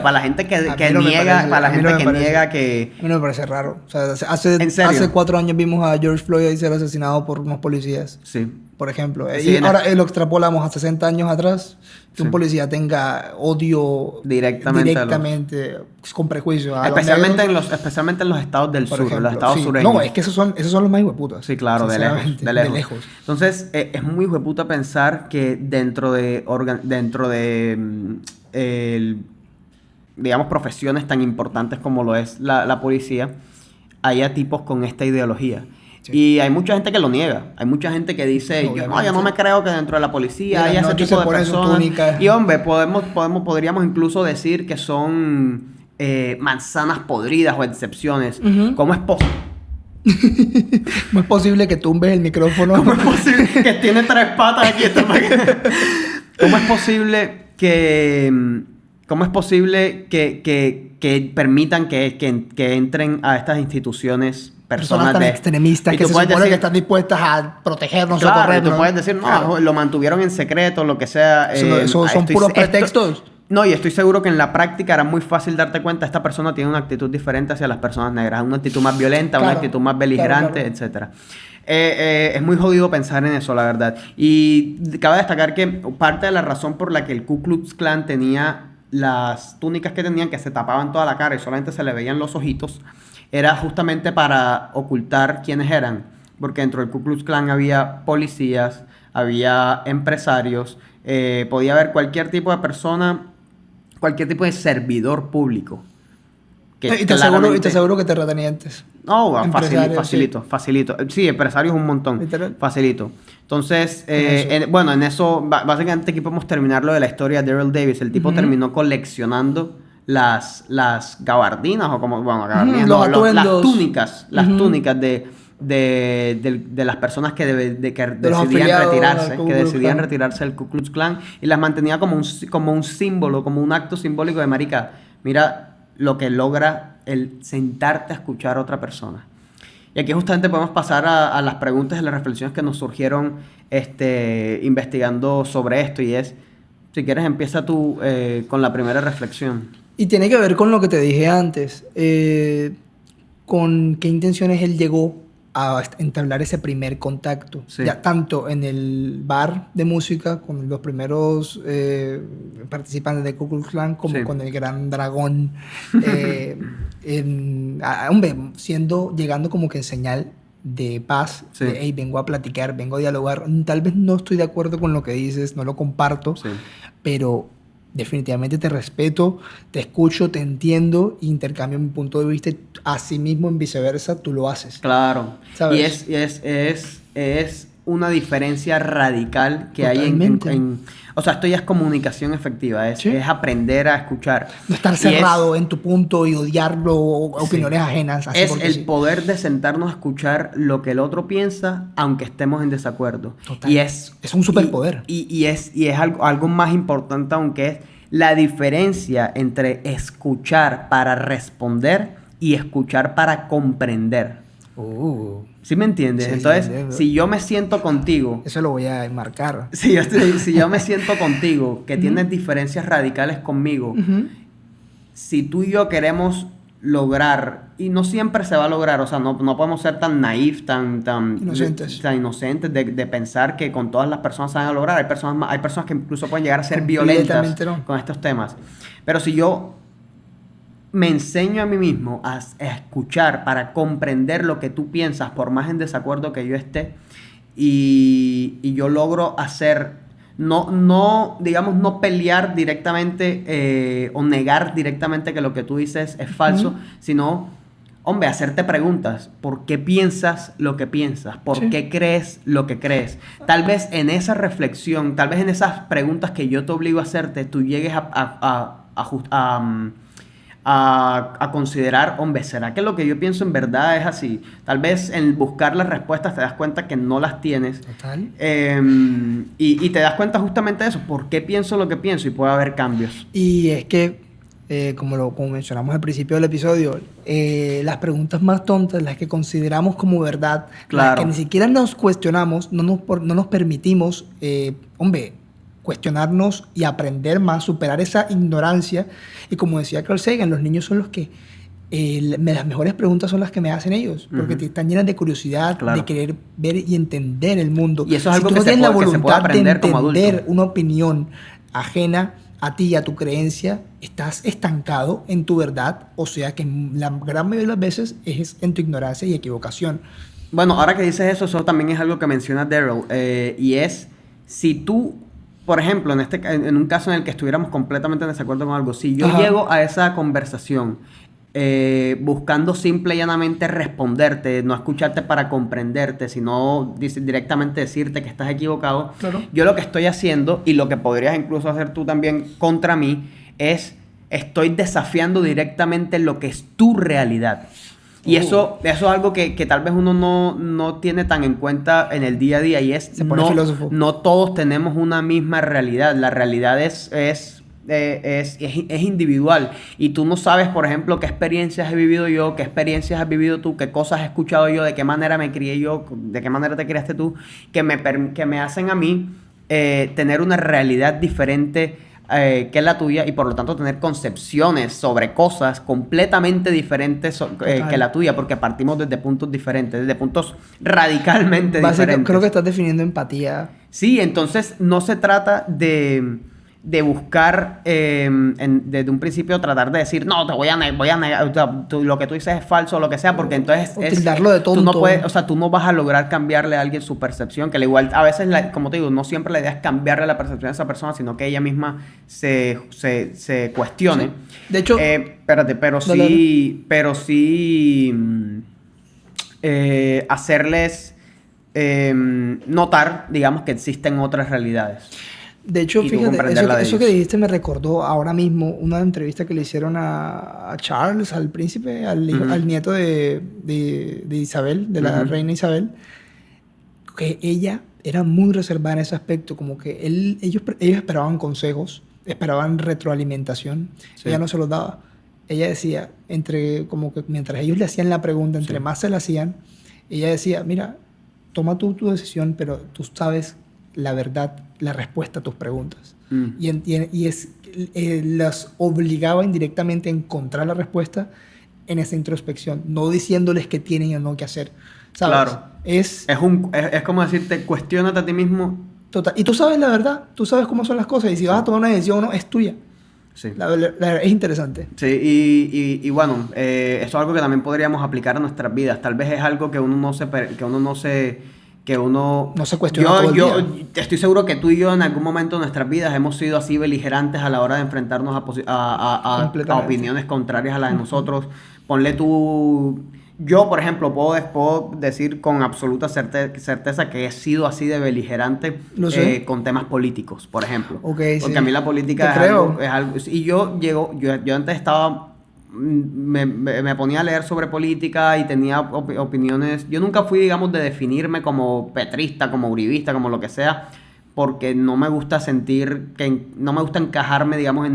para la gente que niega, para la gente que niega que... A mí no me parece raro. O sea, hace 4 años vimos a George Floyd ahí ser asesinado por unos policías. Sí. por ejemplo. Sí, Y ahora lo extrapolamos a 60 años atrás, que un policía tenga odio directamente con prejuicio a especialmente especialmente en los estados del sur, en los estados sureños. No, es que esos son los más hijueputas. Sí, claro, de lejos. Entonces, es muy hijueputa pensar que dentro de digamos, profesiones tan importantes como lo es la policía, haya tipos con esta ideología. Sí. Y hay mucha gente que lo niega. Hay mucha gente que dice, yo no me creo que dentro de la policía haya ese tipo de personas. Y hombre, podríamos incluso decir que son manzanas podridas o excepciones. ¿Cómo es posible? ¿Cómo es posible que tumbes el micrófono? ¿Cómo es posible que tiene 3 patas aquí? ¿Cómo es posible que permitan que entren a estas instituciones personas tan extremistas que se supone que están dispuestas a protegernos, claro, socorrernos? Tú puedes decir, no, claro, lo mantuvieron en secreto, lo que sea. Eso son puros pretextos. No, y estoy seguro que en la práctica era muy fácil darte cuenta, esta persona tiene una actitud diferente hacia las personas negras, una actitud más violenta, una actitud más beligerante, etcétera. Es muy jodido pensar en eso, la verdad. Y cabe destacar que parte de la razón por la que el Ku Klux Klan tenía las túnicas que tenían, que se tapaban toda la cara y solamente se le veían los ojitos, era justamente para ocultar quiénes eran. Porque dentro del Ku Klux Klan había policías, había empresarios, podía haber cualquier tipo de persona, cualquier tipo de servidor público. Y te aseguro que terratenientes. No, facilito. Sí, empresarios un montón. ¿Literal? Facilito. Entonces, en eso, básicamente aquí podemos terminar lo de la historia de Daryl Davis. El tipo terminó coleccionando las gabardinas, o como, bueno, gabardinas, las túnicas de las personas que decidían retirarse del Ku Klux Klan, y las mantenía como un símbolo, como un acto simbólico de marica. Mira lo que logra el sentarte a escuchar a otra persona. Y aquí justamente podemos pasar a las preguntas y las reflexiones que nos surgieron investigando sobre esto, y es, si quieres, empieza tú con la primera reflexión. Y tiene que ver con lo que te dije antes, con qué intenciones él llegó a entablar ese primer contacto. Sí. Ya tanto en el bar de música con los primeros participantes de Ku Klux Klan, como con el Gran Dragón, llegando como que en señal de paz, de hey, vengo a platicar, vengo a dialogar. Tal vez no estoy de acuerdo con lo que dices, no lo comparto, pero definitivamente te respeto, te escucho, te entiendo, intercambio mi punto de vista, y así mismo en viceversa tú lo haces. Claro. ¿Sabes? Y es una diferencia radical que totalmente hay o sea, esto ya es comunicación efectiva, es aprender a escuchar. No estar cerrado en tu punto y odiarlo o opiniones ajenas. Así es el poder de sentarnos a escuchar lo que el otro piensa, aunque estemos en desacuerdo. Total. Es un superpoder. Y es algo más importante, aunque es la diferencia entre escuchar para responder y escuchar para comprender. ¿Sí me entiendes? Sí, entonces, si yo me siento contigo... Eso lo voy a enmarcar. Si yo me siento contigo, que tienes diferencias radicales conmigo, si tú y yo queremos lograr, y no siempre se va a lograr, o sea, no podemos ser tan naif, tan inocentes de pensar que con todas las personas se van a lograr. Hay personas que incluso pueden llegar a ser violentas con estos temas. Pero si yo me enseño a mí mismo a escuchar para comprender lo que tú piensas, por más en desacuerdo que yo esté, y yo logro hacer, no pelear directamente o negar directamente que lo que tú dices es falso, sino, hombre, hacerte preguntas. ¿Por qué piensas lo que piensas? ¿Por qué crees lo que crees? Tal vez en esa reflexión, tal vez en esas preguntas que yo te obligo a hacerte, tú llegues a considerar, hombre, ¿será que lo que yo pienso en verdad es así? Tal vez en buscar las respuestas te das cuenta que no las tienes. Total. Y te das cuenta justamente de eso. ¿Por qué pienso lo que pienso? Y puede haber cambios. Y es que, como mencionamos al principio del episodio, las preguntas más tontas, las que consideramos como verdad, las que ni siquiera nos cuestionamos, no nos permitimos, cuestionarnos y aprender más, superar esa ignorancia. Y como decía Carl Sagan, los niños son los que las mejores preguntas son las que me hacen ellos, porque están llenas de curiosidad, Claro. de querer ver y entender el mundo. Y eso es Si algo tú que no se tienes la puede- que se puede voluntad de aprender como adulto. entender una opinión ajena a ti y a tu creencia, estás estancado en tu verdad, o sea que la gran mayoría de las veces es en tu ignorancia y equivocación. Bueno, ahora que dices eso también es algo que menciona Daryl, y es, si tú, por ejemplo, en un caso en el que estuviéramos completamente en desacuerdo con algo, si yo Ajá. llego a esa conversación buscando simple y llanamente responderte, no escucharte para comprenderte, sino directamente decirte que estás equivocado, Claro. yo lo que estoy haciendo, y lo que podrías incluso hacer tú también contra mí, es estoy desafiando directamente lo que es tu realidad. Y eso es algo que tal vez uno no tiene tan en cuenta en el día a día, y es Se pone filósofo. no todos tenemos una misma realidad. La realidad es individual, y tú no sabes, por ejemplo, qué experiencias he vivido yo, qué experiencias has vivido tú, qué cosas he escuchado yo, de qué manera me crié yo, de qué manera te criaste tú, que me hacen a mí tener una realidad diferente que la tuya, y por lo tanto tener concepciones sobre cosas completamente diferentes que la tuya, porque partimos desde puntos diferentes, desde puntos radicalmente diferentes. Creo que estás definiendo empatía. Sí, entonces no se trata de buscar desde un principio tratar de decir, no, voy a negar, o sea, lo que tú dices es falso o lo que sea, porque entonces O tildarlo de tú no tonto. puedes, o sea, tú no vas a lograr cambiarle a alguien su percepción, que al igual, a veces, como te digo, no siempre la idea es cambiarle la percepción a esa persona, sino que ella misma se cuestione. Sí. De hecho, Espérate, pero dale, sí hacerles notar, digamos, que existen otras realidades. De hecho, Y tú fíjate, comprenderla de eso que ellos. dijiste me recordó ahora mismo una entrevista que le hicieron a Charles, al príncipe, al nieto de Isabel, de la reina Isabel, que ella era muy reservada en ese aspecto, como que ellos esperaban consejos, esperaban retroalimentación, Sí. ella no se los daba. Ella decía, como que mientras ellos le hacían la pregunta, entre más se la hacían, ella decía, mira, toma tú tu decisión, pero tú sabes la verdad, la respuesta a tus preguntas. Y las obligaba indirectamente a encontrar la respuesta en esa introspección, no diciéndoles qué tienen o no que hacer. ¿Sabes? Claro. Es Es como decirte, cuestiónate a ti mismo. total. Y tú sabes la verdad, tú sabes cómo son las cosas, y si vas a tomar una decisión o no, es tuya. Sí. Es interesante. Sí, y bueno, eso es algo que también podríamos aplicar a nuestras vidas. Tal vez es algo que uno no se cuestiona todo el yo día. estoy seguro que tú y yo en algún momento de nuestras vidas hemos sido así beligerantes a la hora de enfrentarnos a Completamente. opiniones contrarias a las de nosotros. Ponle tú... Yo, por ejemplo, puedo decir con absoluta certeza que he sido así de beligerante Lo sé. con temas políticos, por ejemplo. Ok, Porque sí. a mí la política Te creo. es algo... Y yo antes estaba... Me ponía a leer sobre política y tenía opiniones. Yo nunca fui, digamos, de definirme como petrista, como uribista, como lo que sea, porque no me gusta no me gusta encajarme, digamos,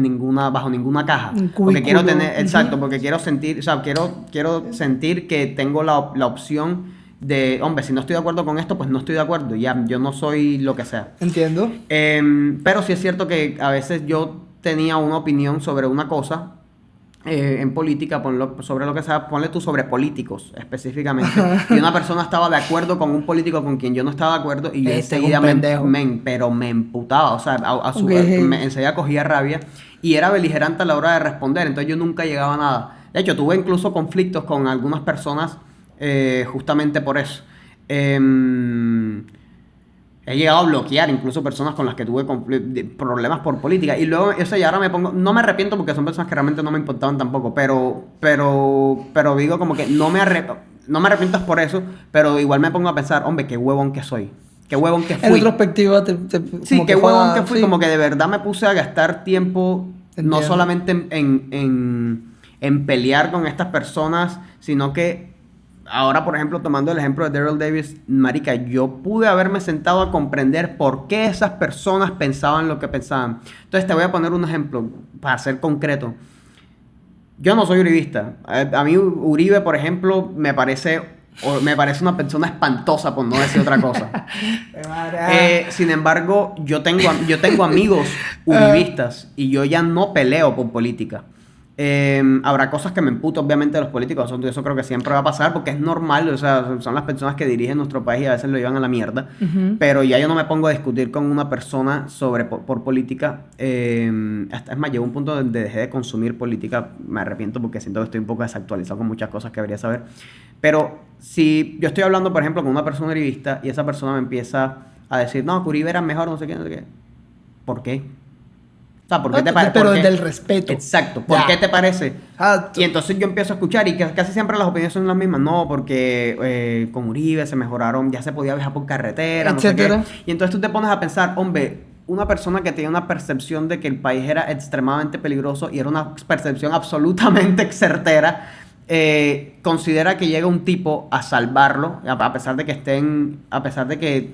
bajo ninguna caja. Un Porque quiero cubículo. tener, exacto, porque quiero sentir, o sea, quiero sentir que tengo la opción de, hombre, si no estoy de acuerdo con esto, pues no estoy de acuerdo, ya, yo no soy lo que sea. Entiendo. Pero sí es cierto que a veces yo tenía una opinión sobre una cosa en política, sobre lo que sea, ponle tú sobre políticos específicamente. Y una persona estaba de acuerdo con un político con quien yo no estaba de acuerdo, y yo enseguida pero me emputaba, o sea, enseguida cogía rabia y era beligerante a la hora de responder, entonces yo nunca llegaba a nada. De hecho, tuve incluso conflictos con algunas personas justamente por eso. He llegado a bloquear incluso personas con las que tuve problemas por política. Y luego, o sea, y ahora no me arrepiento porque son personas que realmente no me importaban tampoco. Pero digo como que no me arrepiento por eso, pero igual me pongo a pensar, hombre, qué huevón que soy. Qué huevón que fui. En retrospectiva, Sí, qué huevón que fui. Sí. Como que de verdad me puse a gastar tiempo, Entiendo. no solamente en pelear con estas personas, sino que ahora, por ejemplo, tomando el ejemplo de Daryl Davis, marica, yo pude haberme sentado a comprender por qué esas personas pensaban lo que pensaban. Entonces te voy a poner un ejemplo para ser concreto. Yo no soy uribista. A mí Uribe, por ejemplo, me parece una persona espantosa, por no decir otra cosa. Sin embargo, yo tengo amigos uribistas y yo ya no peleo por política. Habrá cosas que me emputo, obviamente, de los políticos. Eso creo que siempre va a pasar porque es normal. O sea, son las personas que dirigen nuestro país y a veces lo llevan a la mierda. Pero ya yo no me pongo a discutir con una persona por política. Es más, llegó un punto donde dejé de consumir política. Me arrepiento porque siento que estoy un poco desactualizado con muchas cosas que debería saber. Pero si yo estoy hablando, por ejemplo, con una persona uribista y esa persona me empieza a decir, no, que Uribe era mejor, no sé qué, no sé qué. ¿Por qué? O sea, ¿por qué te parece? Pero desde el respeto. Exacto. ¿Por qué te parece? Exacto. Y entonces yo empiezo a escuchar y casi siempre las opiniones son las mismas. No, porque con Uribe se mejoraron, ya se podía viajar por carretera, etcétera. no sé qué. Y entonces tú te pones a pensar, hombre, una persona que tenía una percepción de que el país era extremadamente peligroso y era una percepción absolutamente certera, considera que llega un tipo a salvarlo, a pesar de que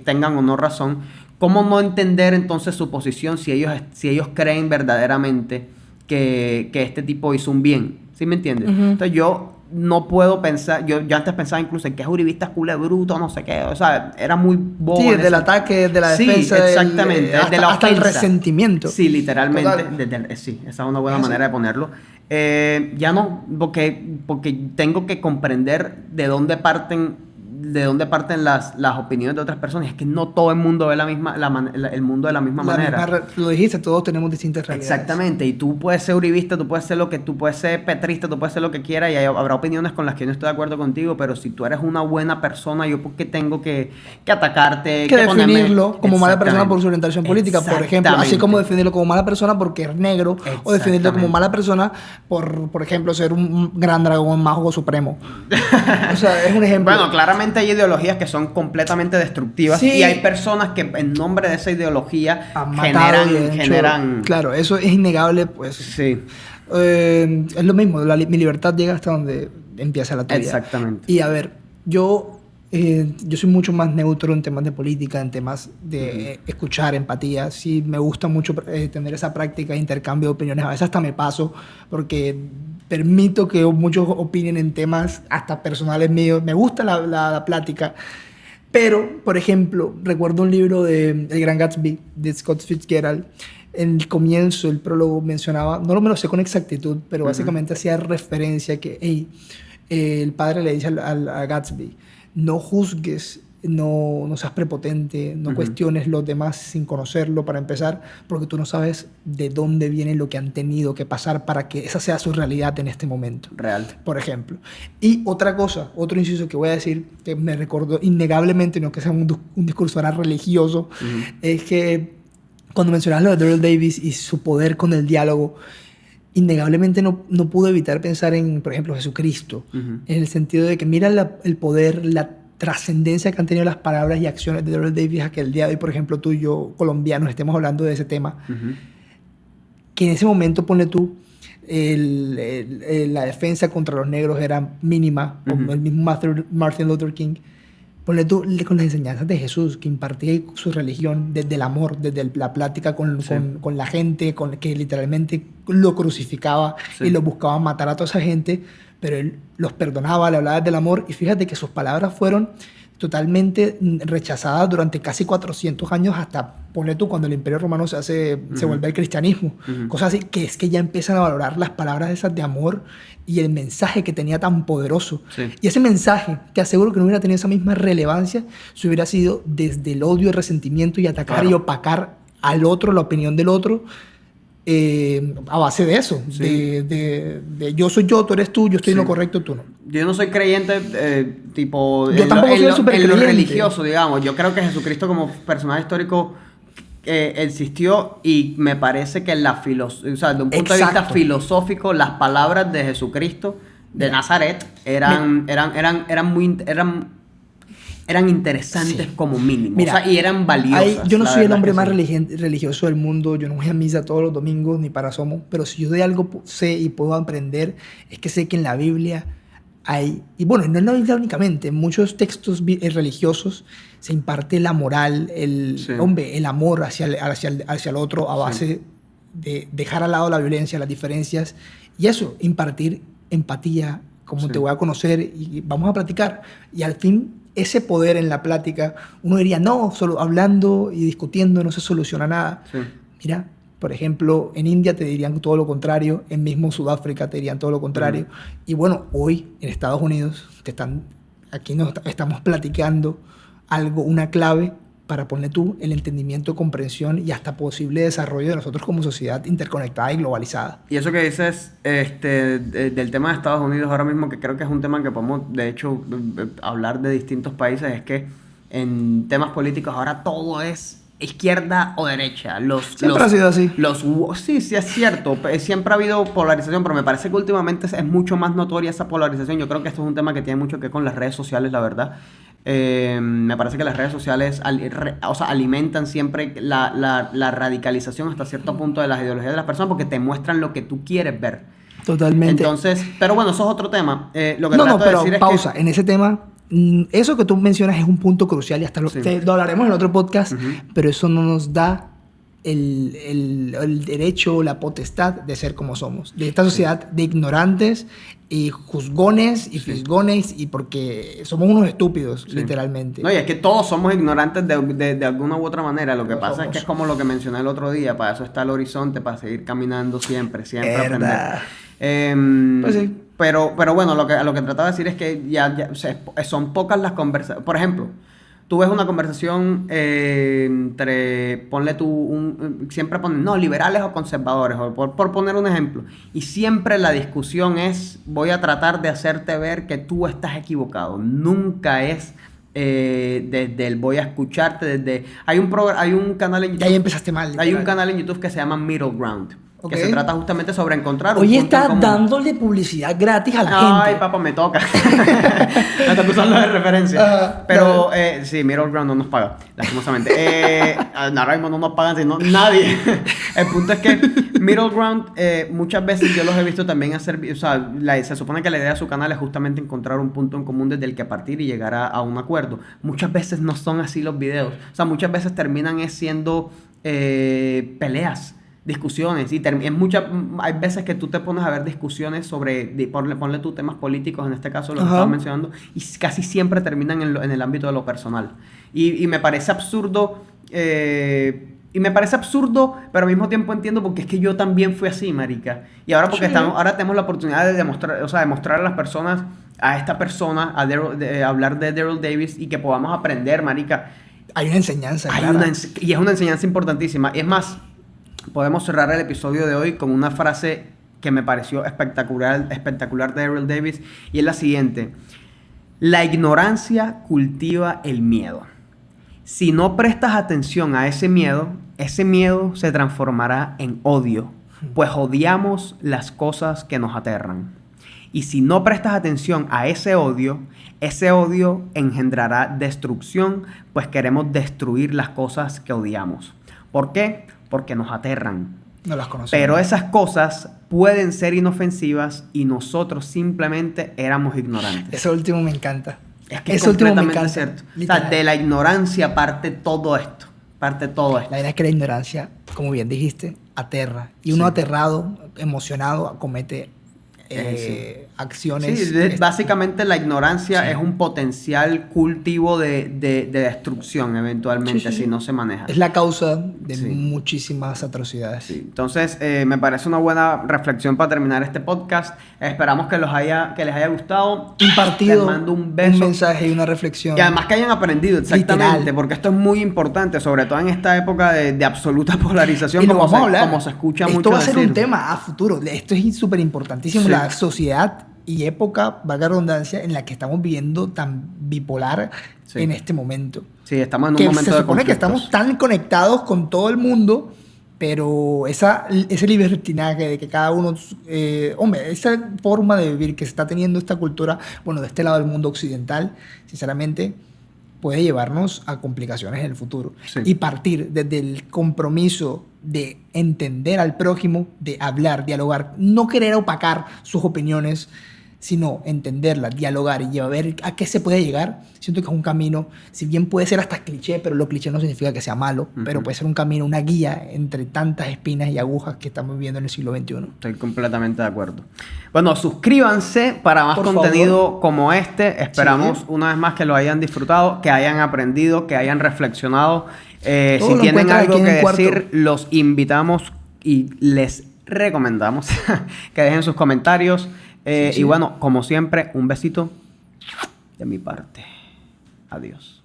tengan o no razón. ¿Cómo no entender entonces su posición si ellos creen verdaderamente que este tipo hizo un bien? ¿Sí me entiendes? Entonces yo no puedo pensar, yo antes pensaba incluso en que es uribista culo de bruto, no sé qué, o sea, era muy bobo. Sí, del ataque, de la defensa. Sí, exactamente. Hasta el resentimiento. Sí, literalmente. Sí, esa es una buena manera de ponerlo. Ya no, porque tengo que comprender de dónde parten las opiniones de otras personas. Es que no todo el mundo ve el mundo de la misma manera. Lo dijiste, todos tenemos distintas realidades. Exactamente, y tú puedes ser uribista, tú puedes ser petrista, tú puedes ser lo que quieras, y habrá opiniones con las que yo no estoy de acuerdo contigo, pero si tú eres una buena persona, yo porque tengo que atacarte, que definirlo como mala persona por su orientación política, por ejemplo, así como definirlo como mala persona porque es negro, o definirlo como mala persona por ejemplo, ser un gran dragón mágico supremo. O sea, es un ejemplo. Bueno, claramente hay ideologías que son completamente destructivas, sí, y hay personas que en nombre de esa ideología generan... Claro, eso es innegable, pues. Sí. Es lo mismo, mi libertad llega hasta donde empieza la tuya. Exactamente. Y a ver, yo soy mucho más neutro en temas de política, en temas de escuchar, empatía. Sí, me gusta mucho tener esa práctica de intercambio de opiniones. A veces hasta me paso porque permito que muchos opinen en temas hasta personales míos. Me gusta la plática. Pero, por ejemplo, recuerdo un libro de El Gran Gatsby, de Scott Fitzgerald. En el comienzo, el prólogo mencionaba, no me lo sé con exactitud, pero básicamente hacía referencia a que el padre le dice a Gatsby, no juzgues, no seas prepotente, no cuestiones los demás sin conocerlo para empezar, porque tú no sabes de dónde viene lo que han tenido que pasar para que esa sea su realidad en este momento. Real. Por ejemplo. Y otra cosa, otro inciso que voy a decir, que me recordó innegablemente, no que sea un discurso ahora religioso, es que cuando mencionas lo de Daryl Davis y su poder con el diálogo, innegablemente no pude evitar pensar en, por ejemplo, Jesucristo, en el sentido de que mira el poder, la trascendencia que han tenido las palabras y acciones de Daryl Davis a que el día de hoy, por ejemplo, tú y yo, colombianos, estemos hablando de ese tema, que en ese momento, ponle tú, la defensa contra los negros era mínima, como el mismo Martin Luther King. Ponle tú con las enseñanzas de Jesús, que impartía su religión desde el amor, desde la plática con la gente, que literalmente lo crucificaba y lo buscaba matar a toda esa gente, pero él los perdonaba, le hablaba del amor, y fíjate que sus palabras fueron totalmente rechazadas durante casi 400 años, hasta, ponle tú, cuando el Imperio Romano se vuelve al cristianismo. Cosas así, que es que ya empiezan a valorar las palabras esas de amor y el mensaje que tenía tan poderoso. Y ese mensaje, te aseguro que no hubiera tenido esa misma relevancia si hubiera sido desde el odio, el resentimiento y atacar y opacar al otro, la opinión del otro, a base de eso, de yo soy yo, tú eres tú, yo estoy en lo correcto, tú no. Yo no soy creyente, yo tampoco soy súper creyente. En lo religioso, digamos. Yo creo que Jesucristo como personaje histórico existió, y me parece que o sea, de un punto de vista filosófico, las palabras de Jesucristo de Nazaret eran interesantes como mínimo. Mira, o sea, y eran valiosas. Yo no soy el hombre más religioso del mundo, yo no voy a misa todos los domingos ni para asomo, pero si yo de algo sé y puedo aprender, es que sé que en la Biblia hay, y bueno, no en la Biblia únicamente, en muchos textos religiosos se imparte la moral, el amor hacia el otro a base de dejar al lado la violencia, las diferencias, y eso, impartir empatía, como te voy a conocer y vamos a platicar, y al fin ese poder en la plática, uno diría, no, solo hablando y discutiendo no se soluciona nada. Mira, Por ejemplo, en India te dirían todo lo contrario, en mismo Sudáfrica te dirían todo lo contrario. Y bueno, hoy en Estados Unidos aquí nos estamos platicando algo, una clave para poner tú el entendimiento, comprensión y hasta posible desarrollo de nosotros como sociedad interconectada y globalizada. Y eso que dices del tema de Estados Unidos ahora mismo, que creo que es un tema que podemos, de hecho, hablar de distintos países, es que en temas políticos ahora todo es izquierda o derecha. Siempre ha sido así. Sí, es cierto. Siempre ha habido polarización, pero me parece que últimamente es mucho más notoria esa polarización. Yo creo que esto es un tema que tiene mucho que ver con las redes sociales, la verdad. Me parece que las redes sociales alimentan siempre la radicalización hasta cierto punto de las ideologías de las personas porque te muestran lo que tú quieres ver. Totalmente. Entonces, pero bueno, eso es otro tema. Lo que trato de decir es pausa. que... En ese tema, eso que tú mencionas es un punto crucial y hasta lo hablaremos en otro podcast, pero eso no nos da el derecho, la potestad de ser como somos. De esta sociedad de ignorantes y juzgones y fisgones y porque somos unos estúpidos, literalmente. No, y es que todos somos ignorantes de alguna u otra manera. Lo que pasa es que es como lo que mencioné el otro día, para eso está el horizonte, para seguir caminando siempre aprender. Pues sí. Pero bueno, a lo que trataba de decir es que son pocas las conversaciones. Por ejemplo, tú ves una conversación ponle tú, siempre ponen, no, liberales o conservadores, o por poner un ejemplo. Y siempre la discusión es, voy a tratar de hacerte ver que tú estás equivocado. Nunca es desde el voy a escucharte, hay un canal en YouTube. Y ahí empezaste mal. Hay un canal en YouTube que se llama Middle Ground. Que se trata justamente sobre encontrar un Hoy punto en estás común. dándole publicidad gratis a la gente. Ay, papá, me toca. Me está usando de referencia. Pero, sí, Middle Ground no nos paga, lastimosamente. Ahora mismo no nos pagan, sino nadie. El punto es que Middle Ground, muchas veces yo los he visto también hacer... O sea, se supone que la idea de su canal es justamente encontrar un punto en común desde el que partir y llegar a un acuerdo. Muchas veces no son así los videos. O sea, muchas veces terminan siendo peleas, discusiones, y hay veces que tú te pones a ver discusiones sobre, ponle tú temas políticos, en este caso lo que estaba mencionando, y casi siempre terminan en el ámbito de lo personal. Y me parece absurdo, pero al mismo tiempo entiendo porque es que yo también fui así, marica. Y ahora ahora tenemos la oportunidad de demostrar a las personas, a esta persona, hablar de Daryl Davis y que podamos aprender, marica. Hay una enseñanza, y es una enseñanza importantísima. Es más, podemos cerrar el episodio de hoy con una frase que me pareció espectacular de Daryl Davis, y es la siguiente: la ignorancia cultiva el miedo. Si no prestas atención a ese miedo se transformará en odio, pues odiamos las cosas que nos aterran. Y si no prestas atención a ese odio engendrará destrucción, pues queremos destruir las cosas que odiamos. ¿Por qué? Porque nos aterran. No las conocemos. Pero esas cosas pueden ser inofensivas y nosotros simplemente éramos ignorantes. Eso último me encanta. Es que es completamente cierto. O sea, de la ignorancia parte todo esto. La verdad es que la ignorancia, como bien dijiste, aterra. Y uno aterrado, emocionado, comete acciones. Sí, básicamente la ignorancia es un potencial cultivo de destrucción eventualmente si no se maneja. Es la causa de muchísimas atrocidades. Sí. Entonces, me parece una buena reflexión para terminar este podcast. Esperamos que les haya gustado. Impartido. Les mando un beso. Un mensaje y una reflexión. Y además que hayan aprendido, exactamente. Literal. Porque esto es muy importante, sobre todo en esta época de absoluta polarización, como se escucha mucho decir. Esto va a ser un tema a futuro. Esto es súper importantísimo. Sí. La sociedad y época, valga la redundancia, en la que estamos viviendo tan bipolar en este momento. Sí, estamos en un momento de se supone que estamos tan conectados con todo el mundo, pero ese libertinaje de que cada uno... esa forma de vivir que se está teniendo esta cultura, bueno, de este lado del mundo occidental, sinceramente, puede llevarnos a complicaciones en el futuro. Sí. Y partir desde el compromiso de entender al prójimo, de hablar, dialogar, no querer opacar sus opiniones, sino entenderlas, dialogar y a ver a qué se puede llegar. Siento que es un camino, si bien puede ser hasta cliché, pero lo cliché no significa que sea malo, pero puede ser un camino, una guía entre tantas espinas y agujas que estamos viviendo en el siglo XXI. Estoy completamente de acuerdo. Bueno, suscríbanse para más contenido como este. Esperamos una vez más que lo hayan disfrutado, que hayan aprendido, que hayan reflexionado. Si tienen algo que decir, los invitamos y les recomendamos que dejen sus comentarios. Sí. Y bueno, como siempre, un besito de mi parte. Adiós.